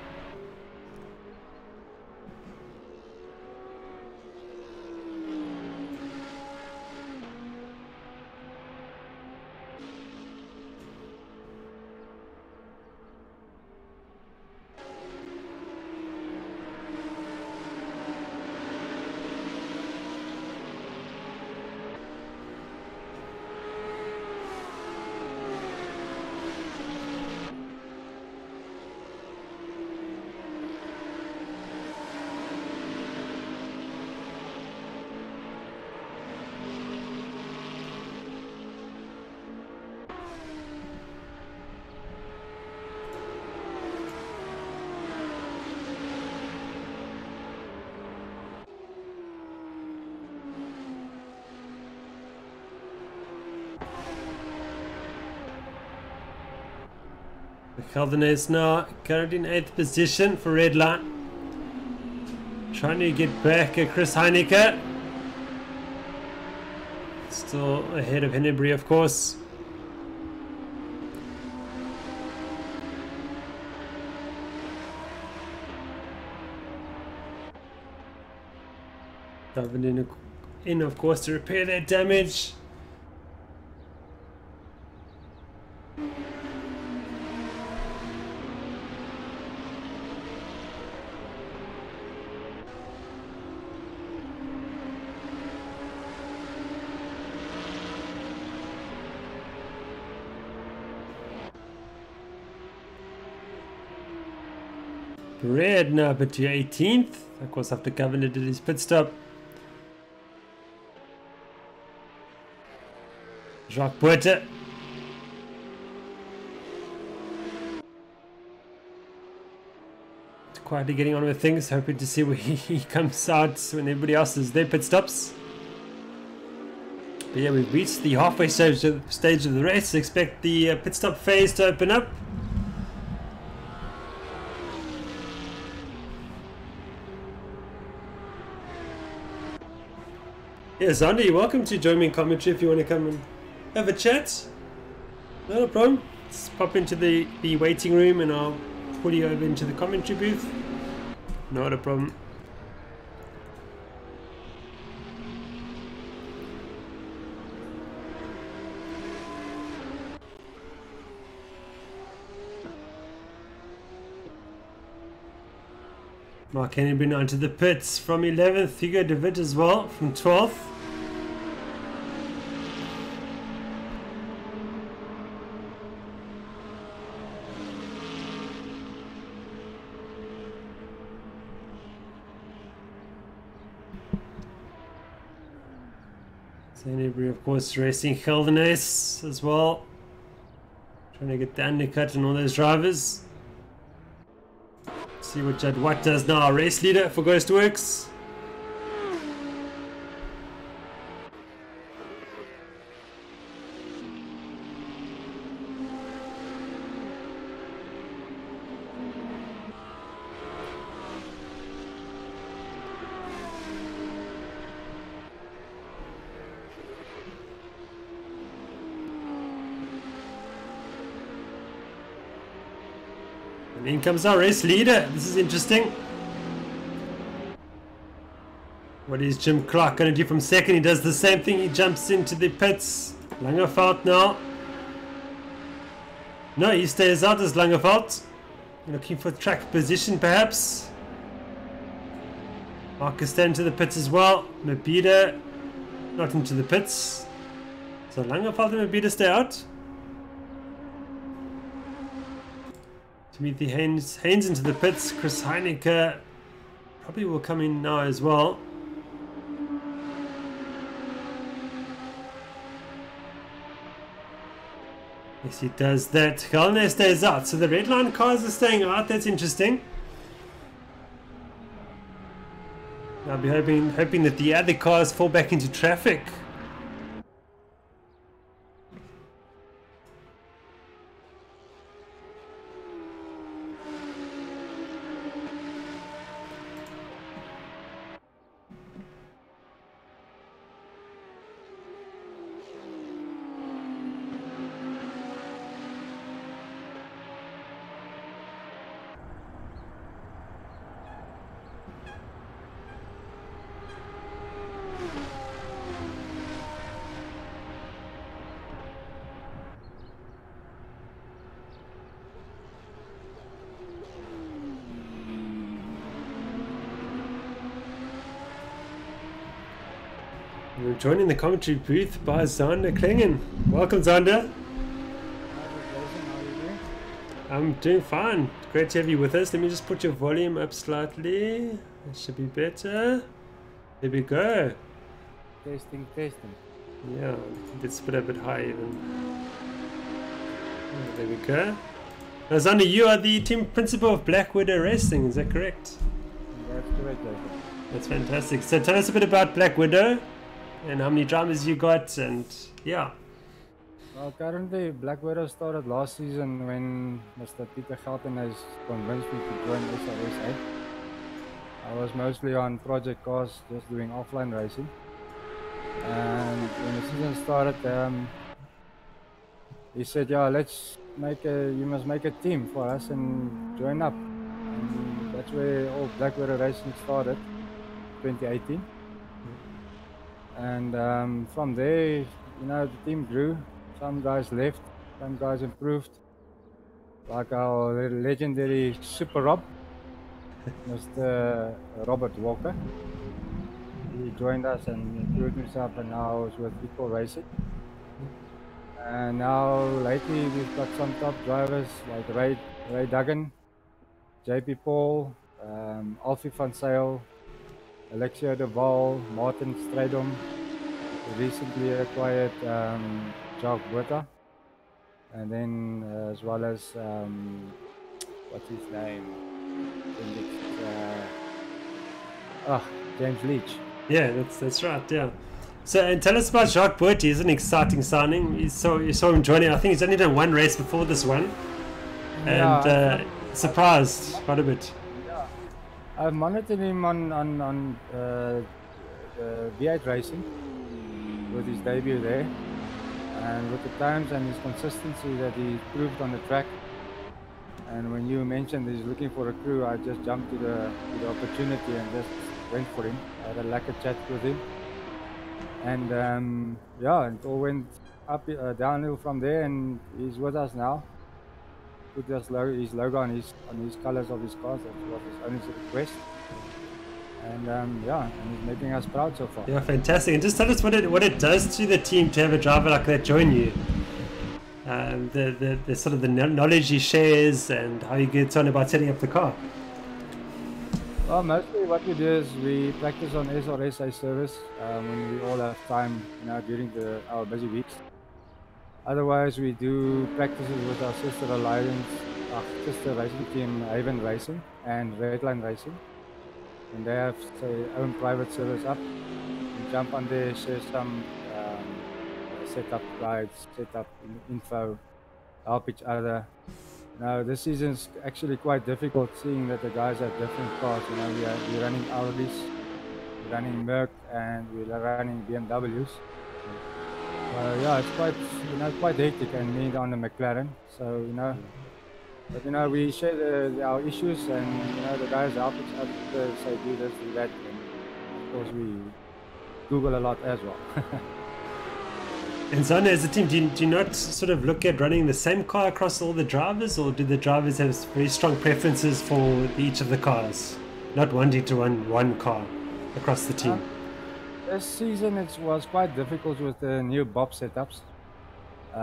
Holden is now currently in 8th position for red line. Trying to get back at Chris Heineke. Still ahead of Hennebury, of course. Diving in, of course, to repair that damage. Red now up to 18th, of course, after Governor did his pit stop. Jacques Poiter. Quietly getting on with things, hoping to see where he comes out when everybody else is there pit stops. But yeah, we've reached the halfway stage of the race. Expect the pit stop phase to open up. Yes, Andy, you're welcome to join me in commentary if you want to come and have a chat. Not a problem. Let's pop into the waiting room and I'll pull you over into the commentary booth. Not a problem. Mark Hennebury now into the pits from 11th. Hugo de Wit as well from 12th. Hennebury, of course, racing Holden-Jones as well. Trying to get the undercut on all those drivers. See what Judd Watt does now, race leader for Ghostworks. And in comes our race leader. This is interesting. What is Jim Clark going to do from second? He does the same thing. He jumps into the pits. Langeveld now. No, he stays out as Langeveld. Looking for track position perhaps. Marcus stay into the pits as well. Mabida not into the pits. So Langeveld and Mabida stay out. Timothy Haynes into the pits. Chris Heineke probably will come in now as well. Yes, he does that. Galne stays out. So the red line cars are staying out. That's interesting. I'll be hoping that the other cars fall back into traffic. We're joining the commentary booth by Zander Klingen. Welcome, Zander. I'm doing fine. Great to have you with us. Let me just put your volume up slightly. It should be better. There we go. Testing, testing. Yeah, let's put it a bit higher even. Oh, there we go. Now, Zander, you are the team principal of Black Widow Racing, is that correct? That's correct, Jacob. That's fantastic. So tell us a bit about Black Widow and how many drivers you got, and yeah. Well, currently Black Widow started last season when Mr. Peter Gelton has convinced me to join SRSA. I was mostly on project cars, just doing offline racing. And when the season started, he said, "Yeah, you must make a team for us and join up." And that's where all Black Widow Racing started, 2018. And from there, you know, the team grew. Some guys left, some guys improved. Like our legendary Super Rob, Mr. Robert Walker. He joined us and improved himself, and now is with Equal Racing. And now lately we've got some top drivers like Ray Duggan, JP Paul, Alfie Van Sale, Alexia De Waal, Martin Stradom. We recently acquired Jacques Botha, and then as well as what's his name? James Leach. Yeah, that's right. Yeah. So, and tell us about Jacques Botha. He's an exciting signing. You saw him joining. I think he's only done one race before this one, and surprised quite a bit. Yeah, I've monitored him on V8 Racing with his debut there, and with the times and his consistency that he proved on the track. And when you mentioned he's looking for a crew, I just jumped to the opportunity and just went for him. I had a lacquer chat with him, and yeah, it all went up downhill from there, and he's with us now. Put his logo on his colors of his cars. That was his only request. And yeah, and he's making us proud so far. Yeah, fantastic. And just tell us what it does to the team to have a driver like that join you. The sort of the knowledge he shares and how he gets on about setting up the car. Well, mostly what we do is we practice on SRSA service when we all have time, you know, during our busy weeks. Otherwise, we do practices with our sister racing team, Haven Racing and Redline Racing. And they have their own private service up. We jump on there, share some setup guides, setup info, help each other. Now this season's actually quite difficult, seeing that the guys have different cars. You know, we're running Audis, we're running Merc, and we're running BMWs. Yeah, it's quite hectic, and me on the McLaren. So but we share our issues, and the guys help each other, say do this, do that, and of course we Google a lot as well. And Zander, as a team, do you not sort of look at running the same car across all the drivers, or do the drivers have very strong preferences for each of the cars, not wanting to run one car across the team? This season it was quite difficult with the new Bob setups. We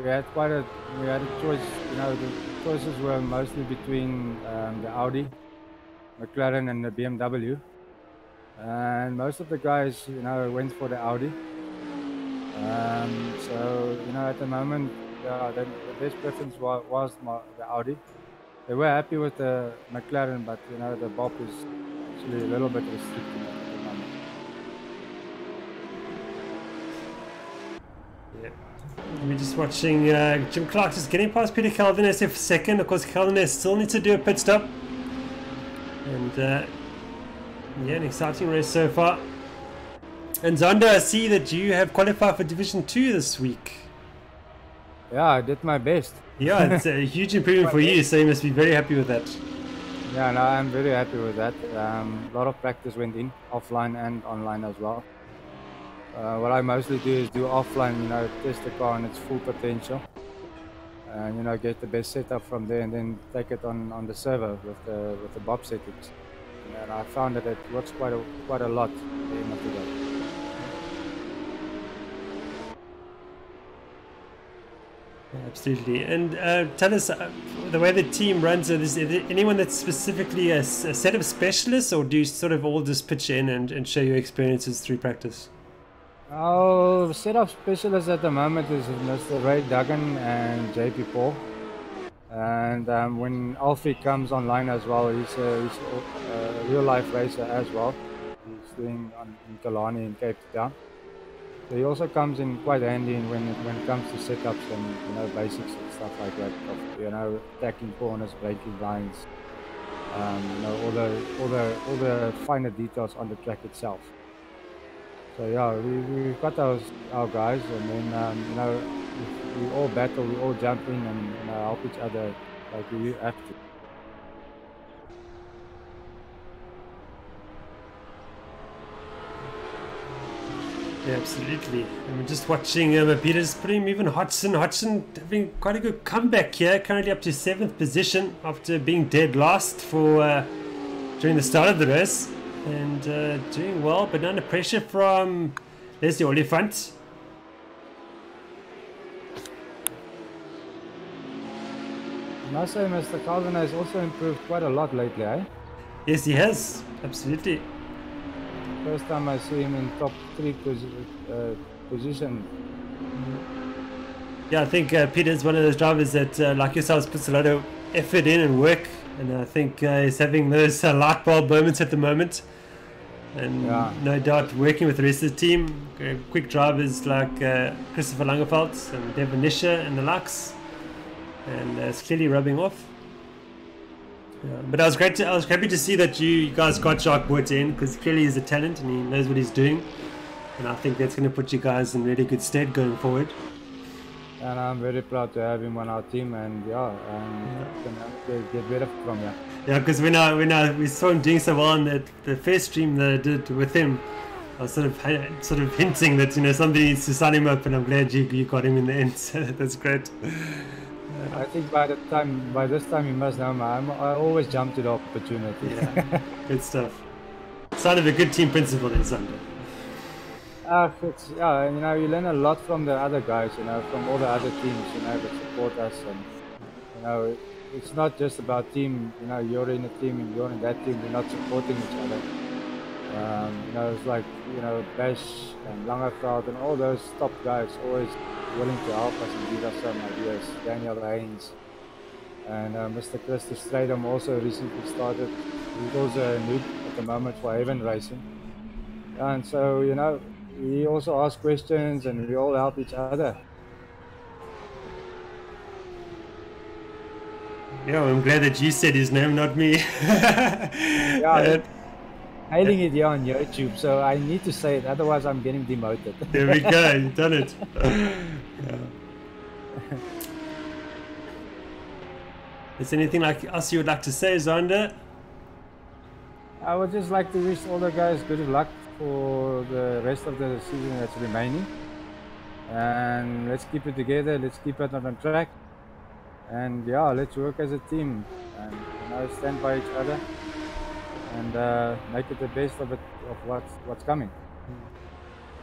had a choice. The choices were mostly between the Audi, McLaren, and the BMW. And most of the guys, went for the Audi. So at the moment, the best preference was the Audi. They were happy with the McLaren, but the Bob is actually a little bit restricted at the moment. Yeah. We're just watching Jim Clark just getting past Peter Calvinus for second. Of course, Calvinus still needs to do a pit stop. And yeah, an exciting race so far. And Zander, I see that you have qualified for Division 2 this week. Yeah, I did my best. Yeah, it's a huge improvement for you, so you must be very happy with that. Yeah, no, I'm very happy with that. A lot of practice went in, offline and online as well. What I mostly do is do offline, test the car on its full potential. And, get the best setup from there, and then take it on the servo with the Bob settings. And I found that it works quite a lot at the end of the day. Absolutely. And tell us, the way the team runs, is there anyone that's specifically a set of specialists, or do you sort of all just pitch in and share your experiences through practice? Our set of specialists at the moment is Mr. Ray Duggan and JP Paul. And when Alfie comes online as well, he's a real life racer as well. He's doing in Kalani in Cape Town. So he also comes in quite handy when it comes to setups and basics and stuff like that. Of, attacking corners, breaking lines, all the finer details on the track itself. So yeah, we've got our guys, and then we all battle, we all jump in and help each other like we have to. Yeah, absolutely. And we're just watching Peter's putting even Hodgson having quite a good comeback here, currently up to 7th position after being dead last for during the start of the race, and doing well, but under pressure from Leslie Oliphant. I must say Mr. Calvin has also improved quite a lot lately, eh? Yes, he has, absolutely. First time I see him in top 3 position. Yeah, I think Peter's one of those drivers that, like yourselves, puts a lot of effort in and work, and I think he's having those light bulb moments at the moment. And no doubt working with the rest of the team, quick drivers like Christopher Langeveld and Devon Nisha and the likes, and it's clearly rubbing off. Yeah, but I was happy to see that you guys got Jacques Boite in, because clearly he's a talent and he knows what he's doing, and I think that's going to put you guys in really good stead going forward. And I'm very proud to have him on our team, and can get better from here. Yeah, because when we saw him doing so well in the first stream that I did with him, I was sort of hinting that somebody needs to sign him up, and I'm glad you got him in the end. So that's great. I think by this time you must know me. I always jump to the opportunity. Yeah, good stuff. Sign of a good team principal then, Sunday. You learn a lot from the other guys, from all the other teams, that support us, and it's not just about team. You're in a team and you're in that team. You're not supporting each other. It's like Bash and Langeveld and all those top guys always willing to help us and give us some ideas. Daniel Haynes and Mr. Chris Stradom also recently started. He's also a noob at the moment for Haven Racing, and so we also ask questions and we all help each other. Yeah, I'm glad that you said his name, not me. Hailing it here on YouTube, so I need to say it, otherwise I'm getting demoted. There we go, you've done it. Is there anything else you would like to say, Zander? I would just like to wish all the guys good luck for the rest of the season that's remaining. And let's keep it together, let's keep it on track. And let's work as a team and stand by each other and make it the best of what's coming.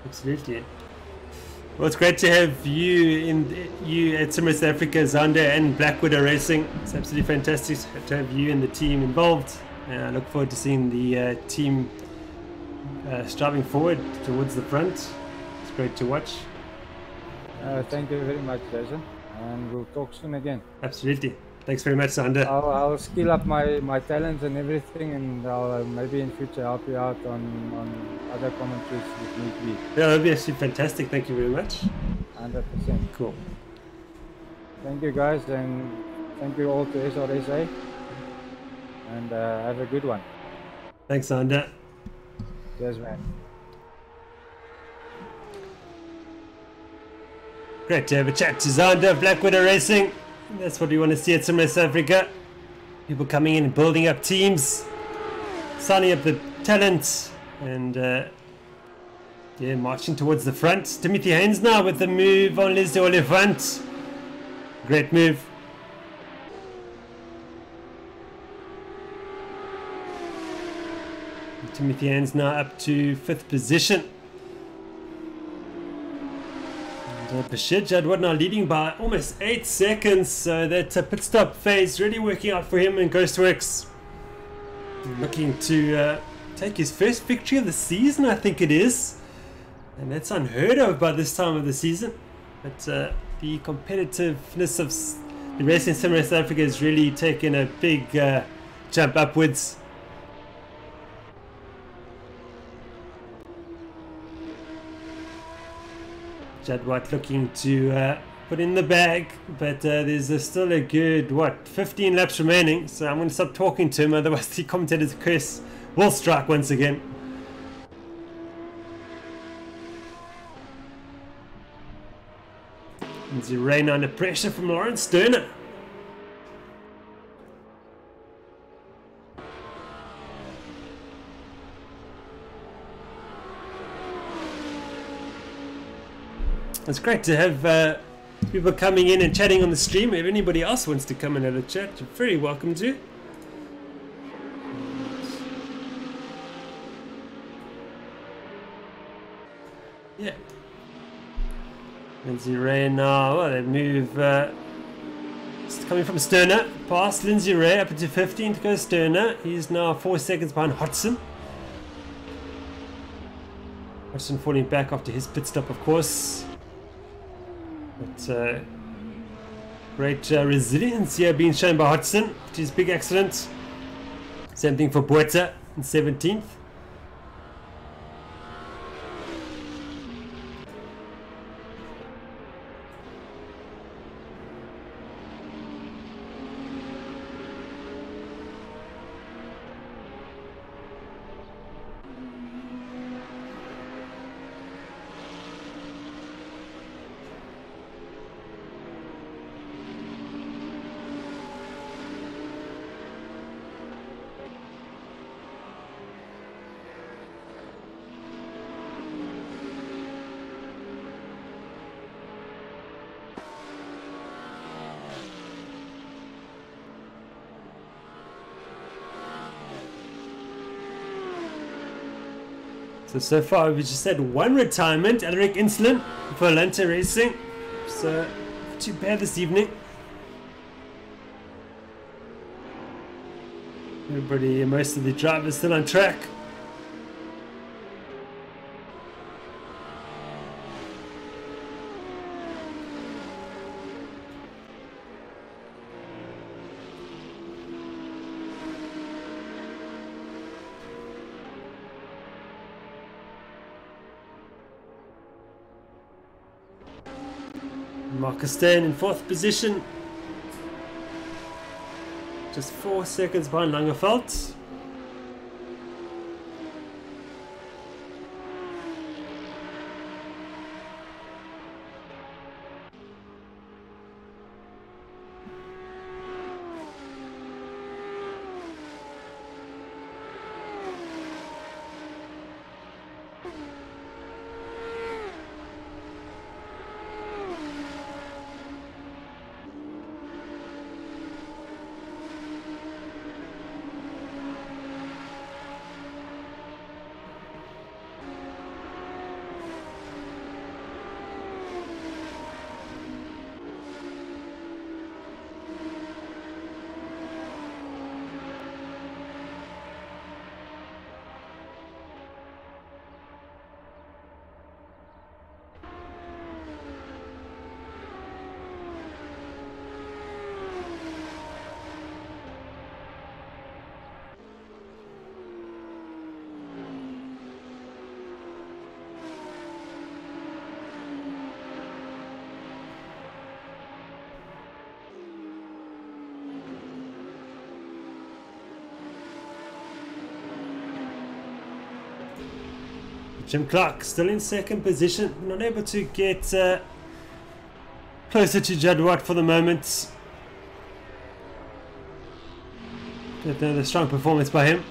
Absolutely. Well, it's great to have you at simRace Africa, Zander, and Black Widow Racing. It's absolutely fantastic to have you and the team involved. I look forward to seeing the team striving forward towards the front. It's great to watch. Thank you very much, Jason, and we'll talk soon again. Absolutely. Thanks very much, Zander. I'll skill up my talents and everything, and I'll maybe in future help you out on other commentaries if need be. Yeah, that'd be actually fantastic. Thank you very much. 100%. Cool. Thank you, guys, and thank you all to SRSA, and have a good one. Thanks, Zander. Cheers, man. Great to have a chat to Zander, Black Widow Racing. That's what we want to see at simRace Africa. People coming in and building up teams, signing up the talent, and marching towards the front. Timothy Haynes now with the move on Leslie Oliphant. Great move. Timothy Haynes now up to 5th position. Bashir Jadwat now leading by almost 8 seconds, so that pit stop phase really working out for him in Ghostworks. Looking to take his first victory of the season, I think it is. And that's unheard of by this time of the season. But the competitiveness of the racing sim South Africa has really taken a big jump upwards. Jadwat looking to put in the bag, but there's still a good, 15 laps remaining, so I'm going to stop talking to him, otherwise the commentator's curse will strike once again. Lindsay Rain under pressure from Lawrence Sterner. It's great to have people coming in and chatting on the stream. If anybody else wants to come and have a chat, you're very welcome to. Yeah. Lindsay Ray now, well, they move, it's coming from Sterner, past Lindsay Ray, up into 15th goes Sterner. He's now 4 seconds behind Hodgson. Hodgson falling back after his pit stop, of course. But great resilience here being shown by Hodgson, which is big accident. Same thing for Botha in 17th. So far we've just had one retirement, Alaric Insulin for Atlanta Racing. So not too bad this evening. Everybody, most of the drivers still on track. Marcus Stain in 4th position, just 4 seconds behind Langerveld. Jim Clark still in 2nd position, not able to get closer to Jadwat for the moment. But another strong performance by him.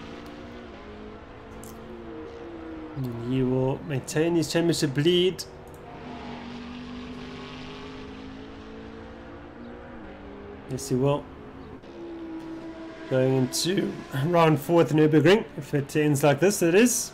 And he will maintain his championship lead. Yes, he will. Going into round 4 at the Nürburgring, if it ends like this, it is.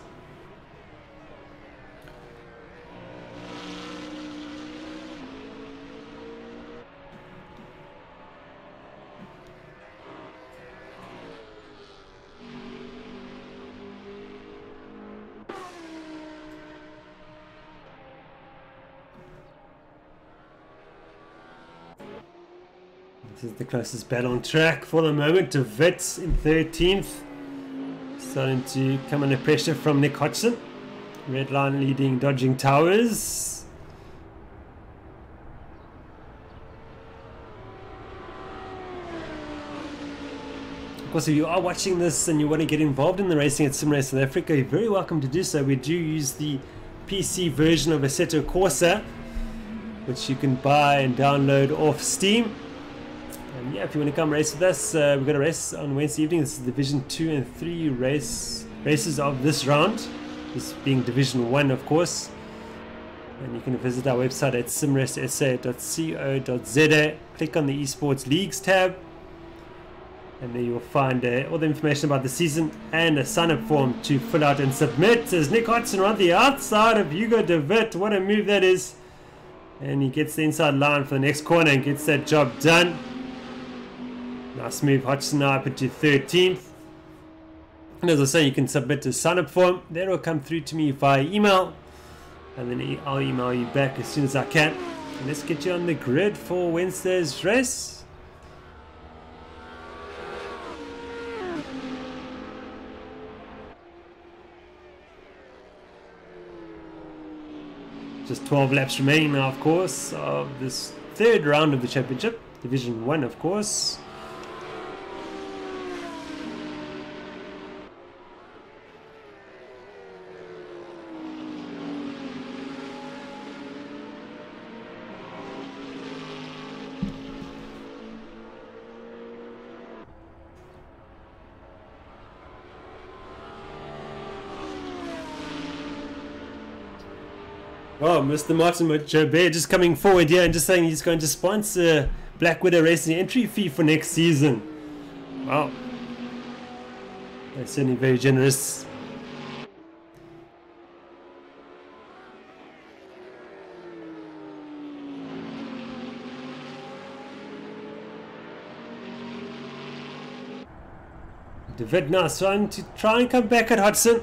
This is the closest battle on track for the moment. De Wit in 13th. Starting to come under pressure from Nick Hodgson. Red line leading Dodging Towers. Of course, if you are watching this and you want to get involved in the racing at SimRace South Africa, you're very welcome to do so. We do use the PC version of Assetto Corsa, which you can buy and download off Steam. And yeah, if you want to come race with us, we've got a race on Wednesday evening. This is Division 2 and 3 races of this round. This being Division 1, of course. And you can visit our website at simracesa.co.za. Click on the Esports Leagues tab. And there you'll find all the information about the season and a sign-up form to fill out and submit. As Nick Hodgson on the outside of Hugo De Wit. What a move that is. And he gets the inside line for the next corner and gets that job done. Nice move. Hodgson now up into 13th. And as I say, you can submit a sign-up form. That will come through to me via email. And then I'll email you back as soon as I can. And let's get you on the grid for Wednesday's race. Just 12 laps remaining now, of course, of this third round of the championship. Division 1, of course. Oh, Mr. Martin Jobert just coming forward here and just saying he's going to sponsor Black Widow Racing entry fee for next season. Wow. That's certainly very generous. De Wit now trying to come back at Hodgson.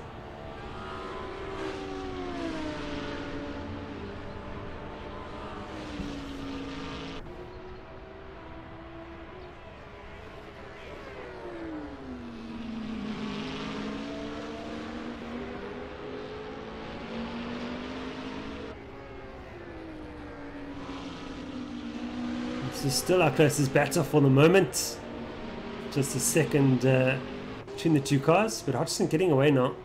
This is still our closest battle for the moment. Just a second between the two cars, but Hodgson getting away now.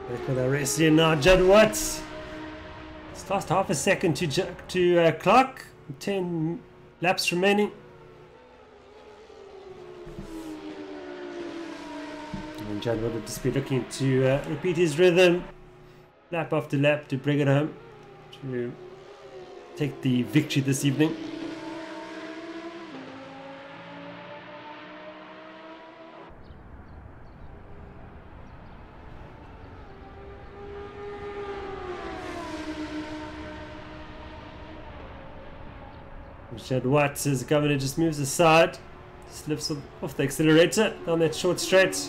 Back with our race here now, Judd Watts. It's lost half a second to clock. 10 laps remaining. And Judd will just be looking to repeat his rhythm lap after lap to bring it home to take the victory this evening. Richard Watts, as Governor just moves aside, just lifts off the accelerator down that short straight.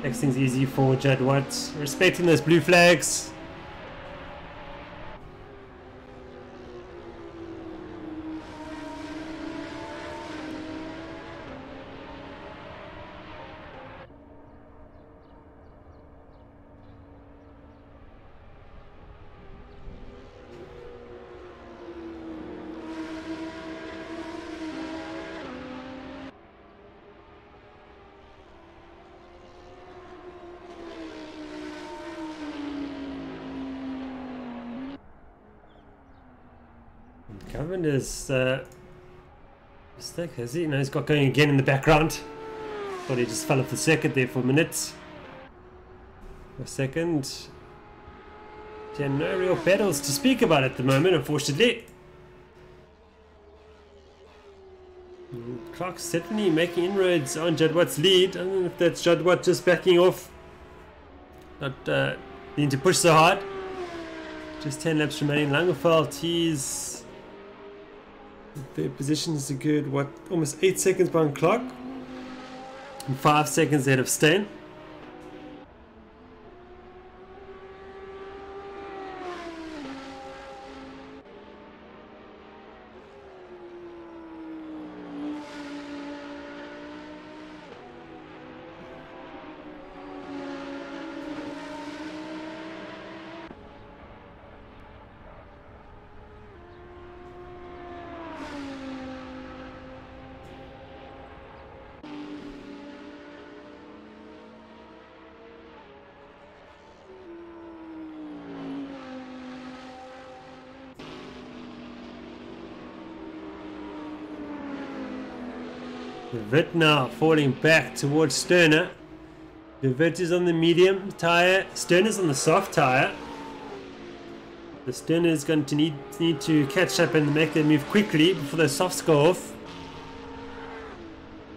Makes things easy for Judd Watts, respecting those blue flags. Governor's mistake, has he? No, he's got going again in the background. Thought he just fell off the circuit there for a minute. For a second. Yeah, no real battles to speak about at the moment, unfortunately. Clark's certainly making inroads on Judd Watt's lead. I don't know if that's Judd Watt just backing off. Not needing to push so hard. Just 10 laps remaining. Langerfeld, he's... Third position is a good, what, almost 8 seconds behind Clark. And 5 seconds ahead of Steyn. De Wit now falling back towards Sterner. De Wit is on the medium tyre, Sterner's on the soft tyre. The Sterner is going to need to catch up and make that move quickly before the softs go off.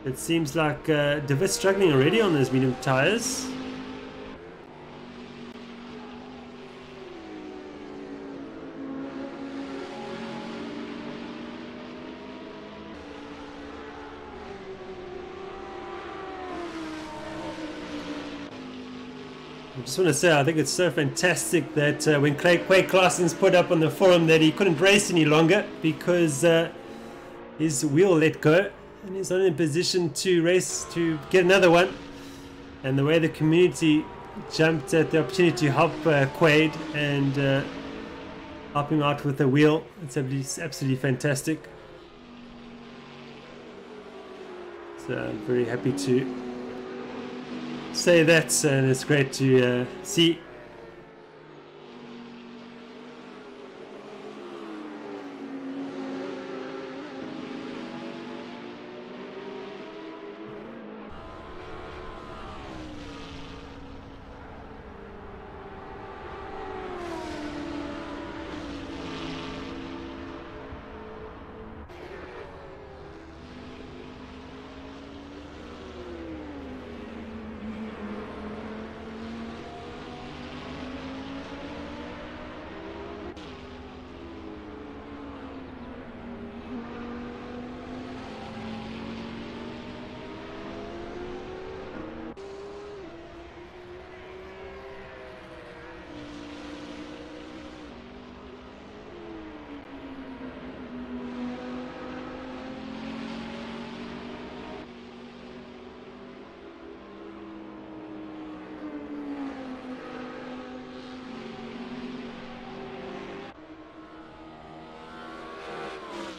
It seems like De Wit's struggling already on those medium tyres. I just want to say, I think it's so fantastic that when Quake Claassens put up on the forum that he couldn't race any longer because his wheel let go and he's not in a position to race to get another one. And the way the community jumped at the opportunity to help Quaid and help him out with the wheel, it's absolutely fantastic. So I'm very happy to say that, and it's great to see.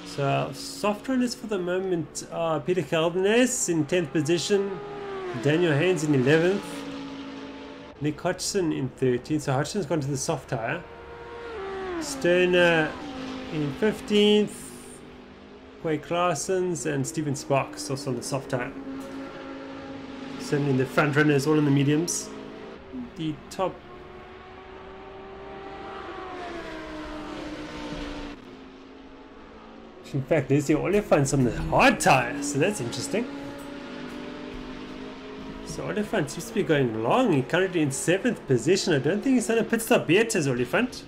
So soft runners for the moment are Peter Caldenes in 10th position, Daniel Haynes in 11th, Nick Hodgson in 13th, so Hodgson's gone to the soft tyre, Sterner in 15th, Quake Claassens and Stephen Sparks also on the soft tyre. Certainly the front runners all in the mediums. The top In fact, there's the Oliphants on the hard tire, so that's interesting. So Oliphant seems to be going long. He's currently in 7th position. I don't think he's done a pit stop yet as Oliphant.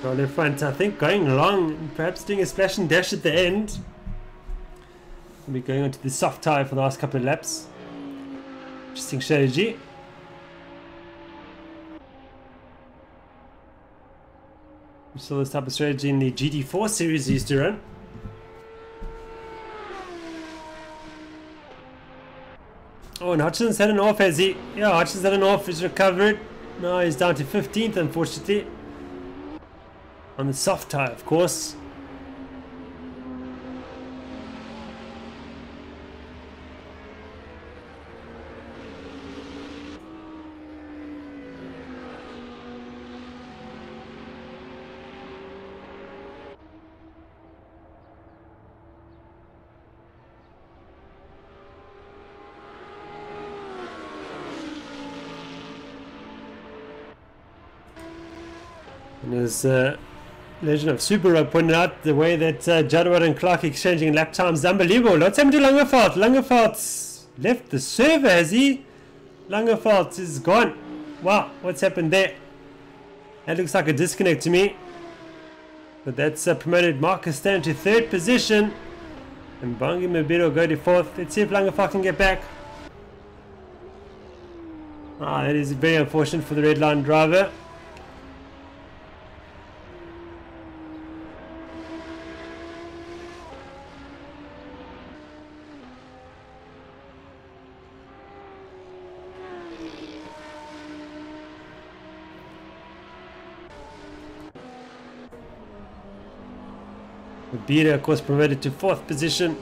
Oliphant, I think, going long, perhaps doing a splash and dash at the end. We'll be going onto the soft tire for the last couple of laps. Interesting strategy. We saw this type of strategy in the GT4 series used to run. Oh, and Hutchinson's had an off, has he? Yeah, Hutchinson's had an off, he's recovered. Now he's down to 15th, unfortunately. On the soft tire, of course. And as Legend of Subaru pointed out, the way that Jadwat and Clark exchanging lap times is unbelievable. What's happened to Langerfeldt? Langerfeldt's left the server, has he? Langerfeldt is gone. Wow, what's happened there? That looks like a disconnect to me. But that's promoted Marcus Stan to 3rd position. And Bangi Mobile go to 4th. Let's see if Langerfeldt can get back. Ah, that is very unfortunate for the red line driver. Bira, of course, promoted to 4th position.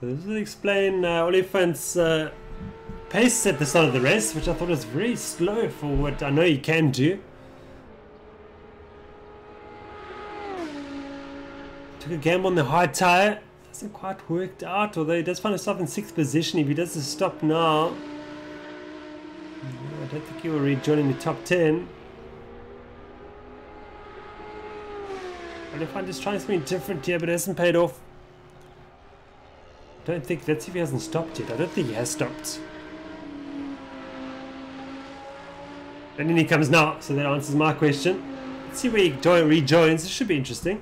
This will explain Oliphant's pace at the start of the race, which I thought was very slow for what I know he can do. Took a gamble on the hard tyre. Hasn't quite worked out, although he does find himself in 6th position. If he does the stop now, I don't think he will rejoin in the top 10. Oliphant is trying something different here, but it hasn't paid off. I don't think, let's see if he hasn't stopped yet. I don't think he has stopped. And then he comes now, so that answers my question. Let's see where he rejoins. This should be interesting.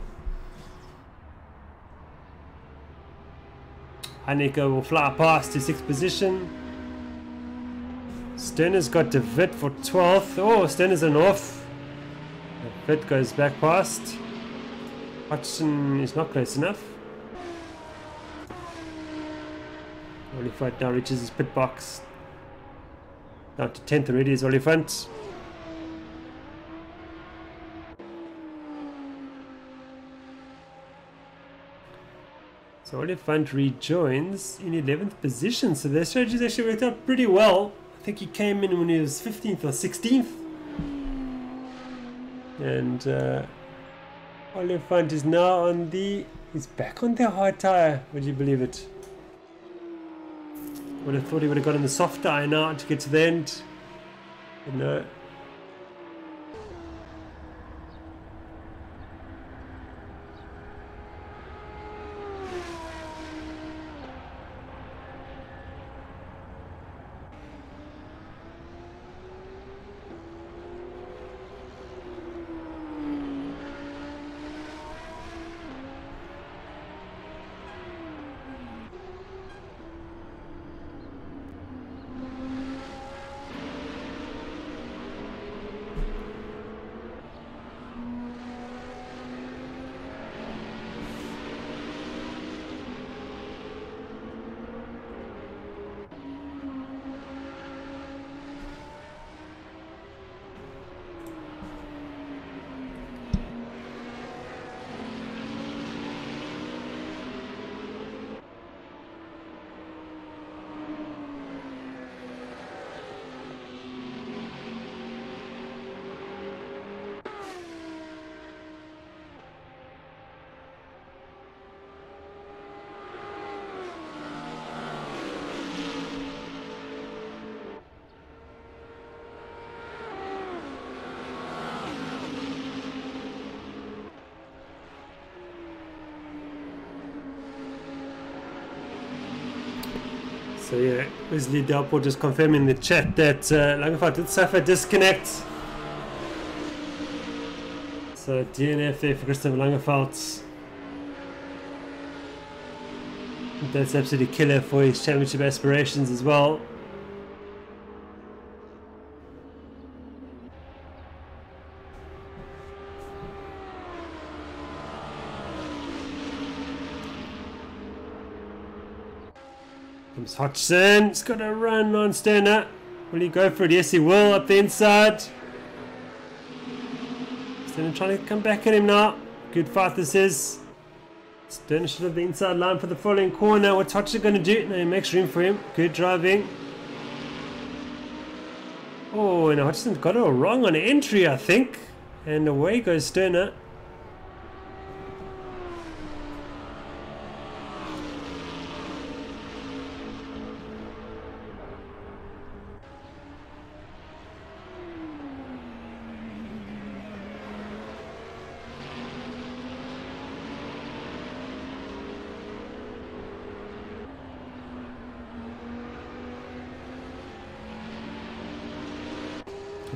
Haneke will fly past to 6th position. Sterner's got De Wit for 12th. Oh, Sterner's an off. De Wit goes back past. Hutchinson is not close enough. Oliphant now reaches his pit box. Down to 10th already is Oliphant. So Oliphant rejoins in 11th position. So their strategy's actually worked out pretty well. I think he came in when he was 15th or 16th. And Oliphant is now on the... He's back on the hard tyre. Would you believe it? Would have thought he would have gotten the soft tyre now to get to the end. But no. So yeah, Wesley Delport just confirming in the chat that Langevaart did suffer disconnect. So DNF there for Christopher Langevaart. That's absolutely killer for his championship aspirations as well. Comes Hodgson, he's got a run on Sterner. Will he go for it? Yes, he will, up the inside. Sterner trying to come back at him now. Good fight this is. Sterner should have the inside line for the following corner. What's Hodgson going to do? No, he makes room for him. Good driving. Oh, and Hodgson's got it all wrong on entry, I think. And away goes Sterner.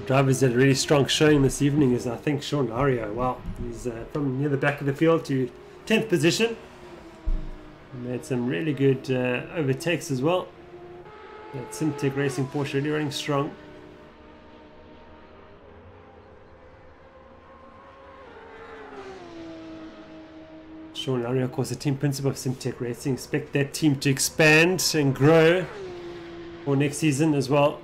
Drivers that are really strong showing this evening is, I think, Sean Lario. Wow, he's from near the back of the field to 10th position. Made some really good overtakes as well. That simTech Racing Porsche really running strong. Sean Lario, of course, the team principal of simTech Racing. Expect that team to expand and grow for next season as well.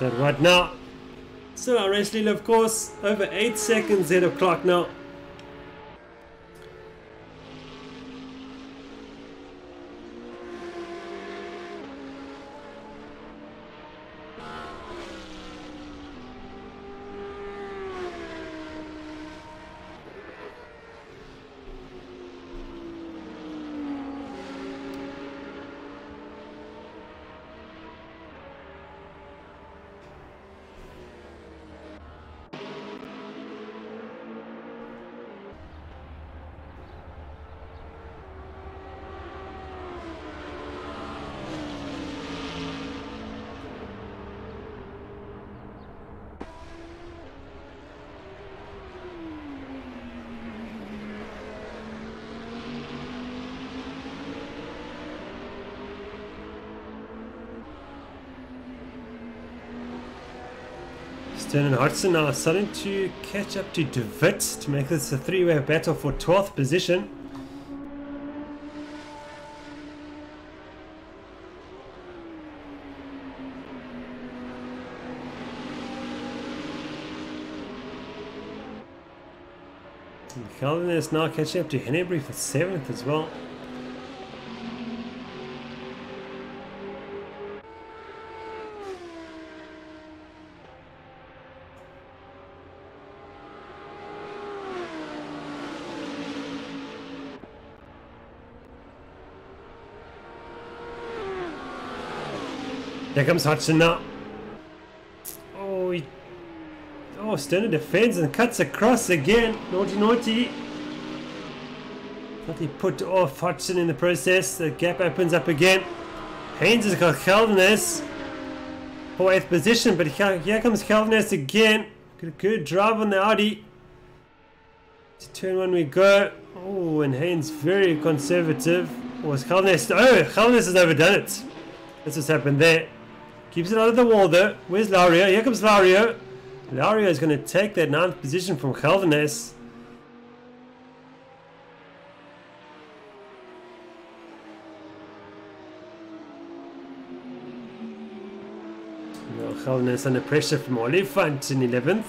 But right now, still our race leader, of course, over 8 seconds ahead of clock now. Stern and Hodgson are starting to catch up to De Wit to make this a three-way battle for 12th position. And Kelvin is now catching up to Hennebury for 7th as well. Here comes Hodgson now. Oh, Sterner defends and cuts across again. Naughty, naughty. Thought he put off Hodgson in the process. The gap opens up again. Haynes has got Kelvin for 8th position, but here comes Kelvin again. Got a good drive on the Audi. To turn 1 we go. Oh, and Haynes very conservative. Was Kelvin? Oh, Kelvin has overdone it. That's what's happened there. Keeps it out of the wall though. Where's Lario? Here comes Lario. Lario is going to take that 9th position from Kelvin-S. Now Kelvin-S under pressure from Oliphant in 11th.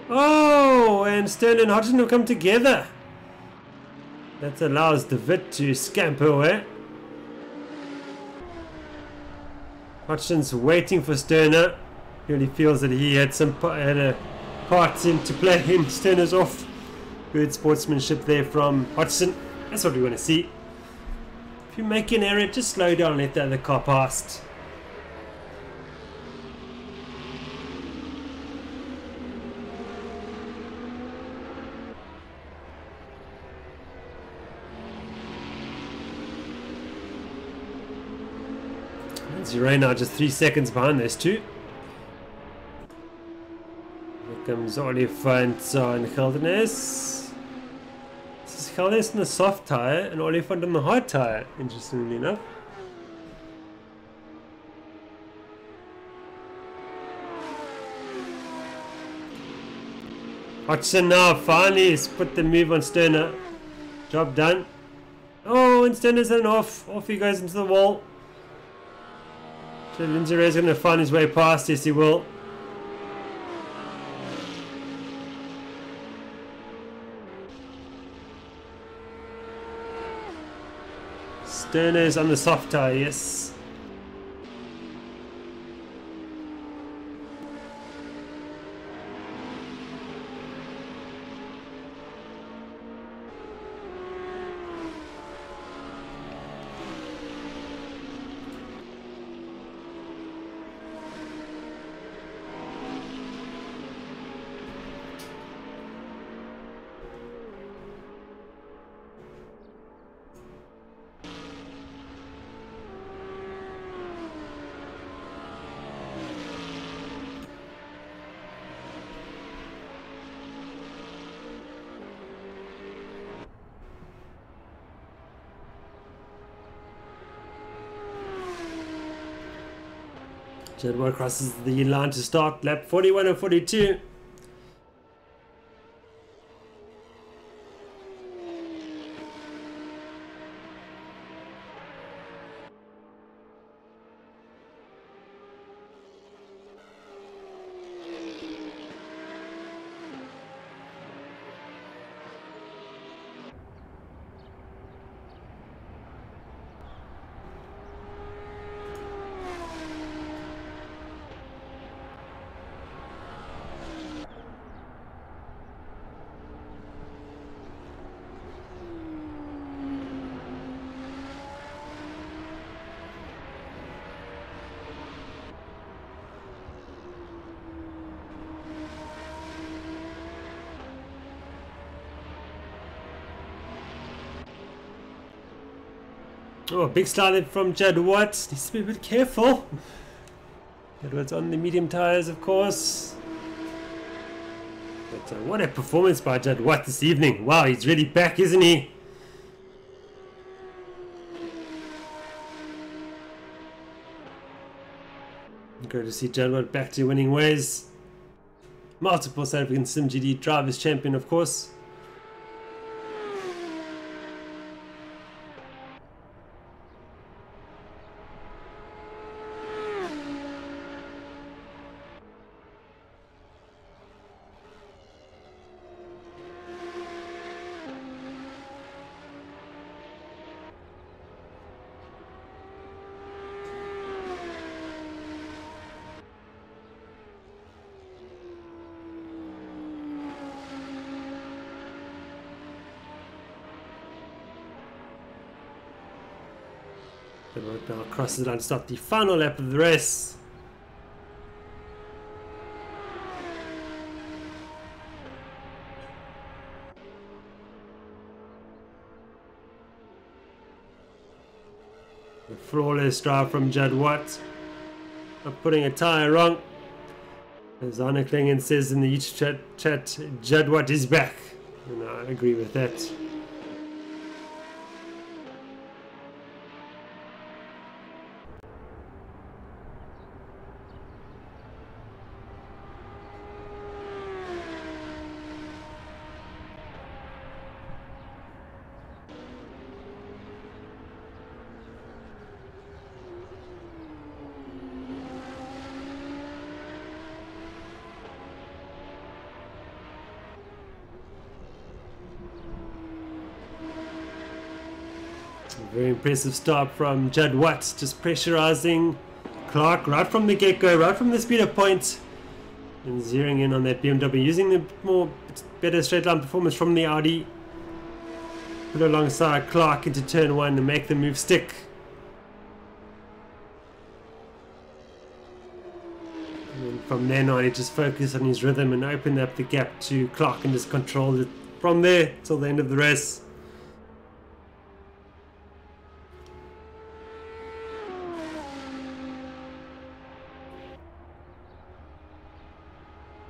Oh, and Stern and Hodgson have come together. That allows the Vit to scamper away. Hodgson's waiting for Sterner. He really feels that he had a part into play in Sterner's off. Good sportsmanship there from Hodgson. That's what we want to see. If you make an error, just slow down and let the other car past. Right now just 3 seconds behind those two. Here comes Oliphant on Holden-Jones. This is Holden-Jones on the soft tyre and Oliphant on the hard tyre, interestingly enough. Hodgson now finally has put the move on Sterner. Job done. Oh, and Sterner's done off. Off he goes into the wall. So Lindsay Ray's going to find his way past. Yes, he will. Sterner's on the soft tyre, yes. Jedward crosses the line to start lap 41 and 42. Oh, big slide from Jedward. Needs to be a bit careful. Jedward's on the medium tyres, of course. But what a performance by Jedward this evening. Wow, he's really back, isn't he? Good to see Jedward back to winning ways. Multiple South African simGT drivers champion, of course. Jedward now crosses the line to start the final lap of the race. A flawless drive from Jedward. Not putting a tyre wrong. As Arne Klingen says in the YouTube chat, Jedward is back. And I agree with that. Very impressive start from Judd Watts, just pressurizing Clark right from the get-go, right from the speeder point, and zeroing in on that BMW, using the better straight line performance from the Audi. Put alongside Clark into turn 1 to make the move stick. And from then on, he just focused on his rhythm and opened up the gap to Clark and just controlled it from there till the end of the race.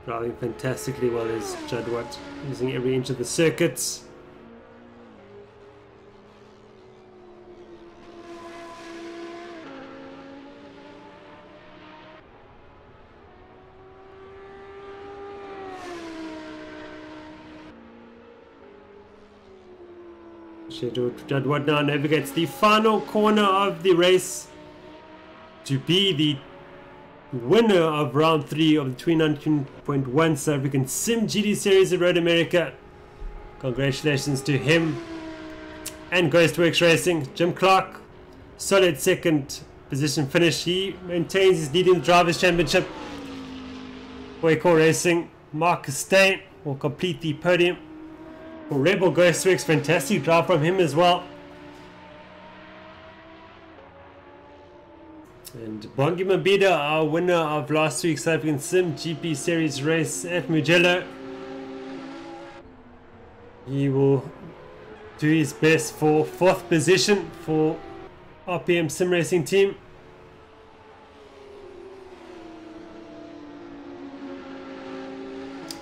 Driving fantastically well is Judd Watt, using every inch of the circuits. Judd Watt now navigates the final corner of the race to be the winner of round 3 of the 2019.1 South African simGT Series at Road America. Congratulations to him and Ghostworks Racing. Jim Clark, solid second position finish. He maintains his lead in the Drivers' Championship. Ghostworks Racing, Mark Steyn will complete the podium. For Rebel Ghostworks, fantastic drive from him as well. And Bongi Mabida, our winner of last week's South African simGP Series race at Mugello. He will do his best for 4th position for RPM Sim Racing team.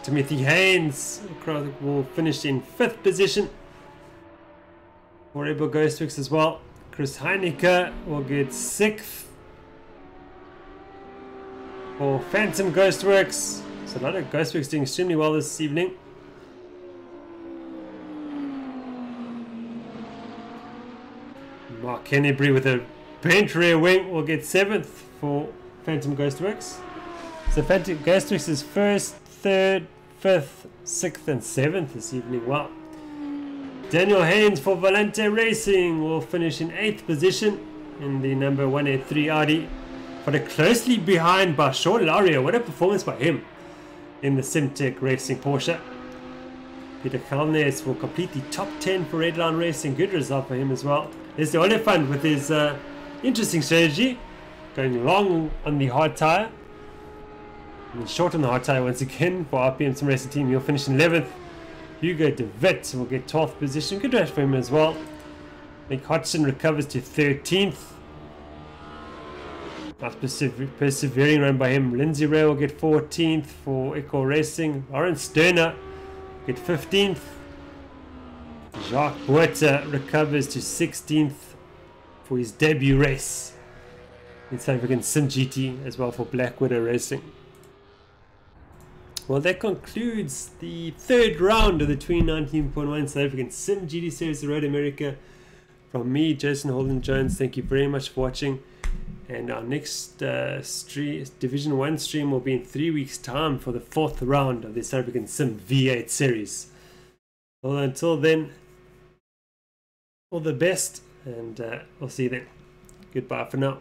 Timothy Haynes will finish in 5th position for Rebel Ghostworks as well. Chris Heineke will get 6th. For Phantom Ghostworks, so a lot of Ghostworks doing extremely well this evening. Mark Kennebury with a bent rear wing will get 7th for Phantom Ghostworks. So Phantom Ghostworks is 1st, 3rd, 5th, 6th and 7th this evening. Wow. Daniel Haynes for Valente Racing will finish in 8th position in the number 183 Audi. But closely behind by Sean Laria. What a performance by him in the Simtech Racing Porsche. Peter Kalnes will complete the top 10 for Redline Racing. Good result for him as well. There's the Oliphant with his interesting strategy. Going long on the hard tyre. And short on the hard tyre once again for RPM Sim Racing team. He'll finish in 11th. Hugo de Wit will get 12th position. Good race for him as well. Mick Hodgson recovers to 13th. Nice persevering run by him. Lindsay Ray will get 14th for Echo Racing. Lawrence Sterner get 15th. Jacques Botha recovers to 16th for his debut race in South African simGT as well for Black Widow Racing. Well, that concludes the 3rd round of the 2019.1 South African simGT Series at Road America. From me, Jason Holden-Jones, thank you very much for watching. And our next Division 1 stream will be in 3 weeks' time for the 4th round of the South African Sim V8 series. Well, until then, all the best, and we'll see you then. Goodbye for now.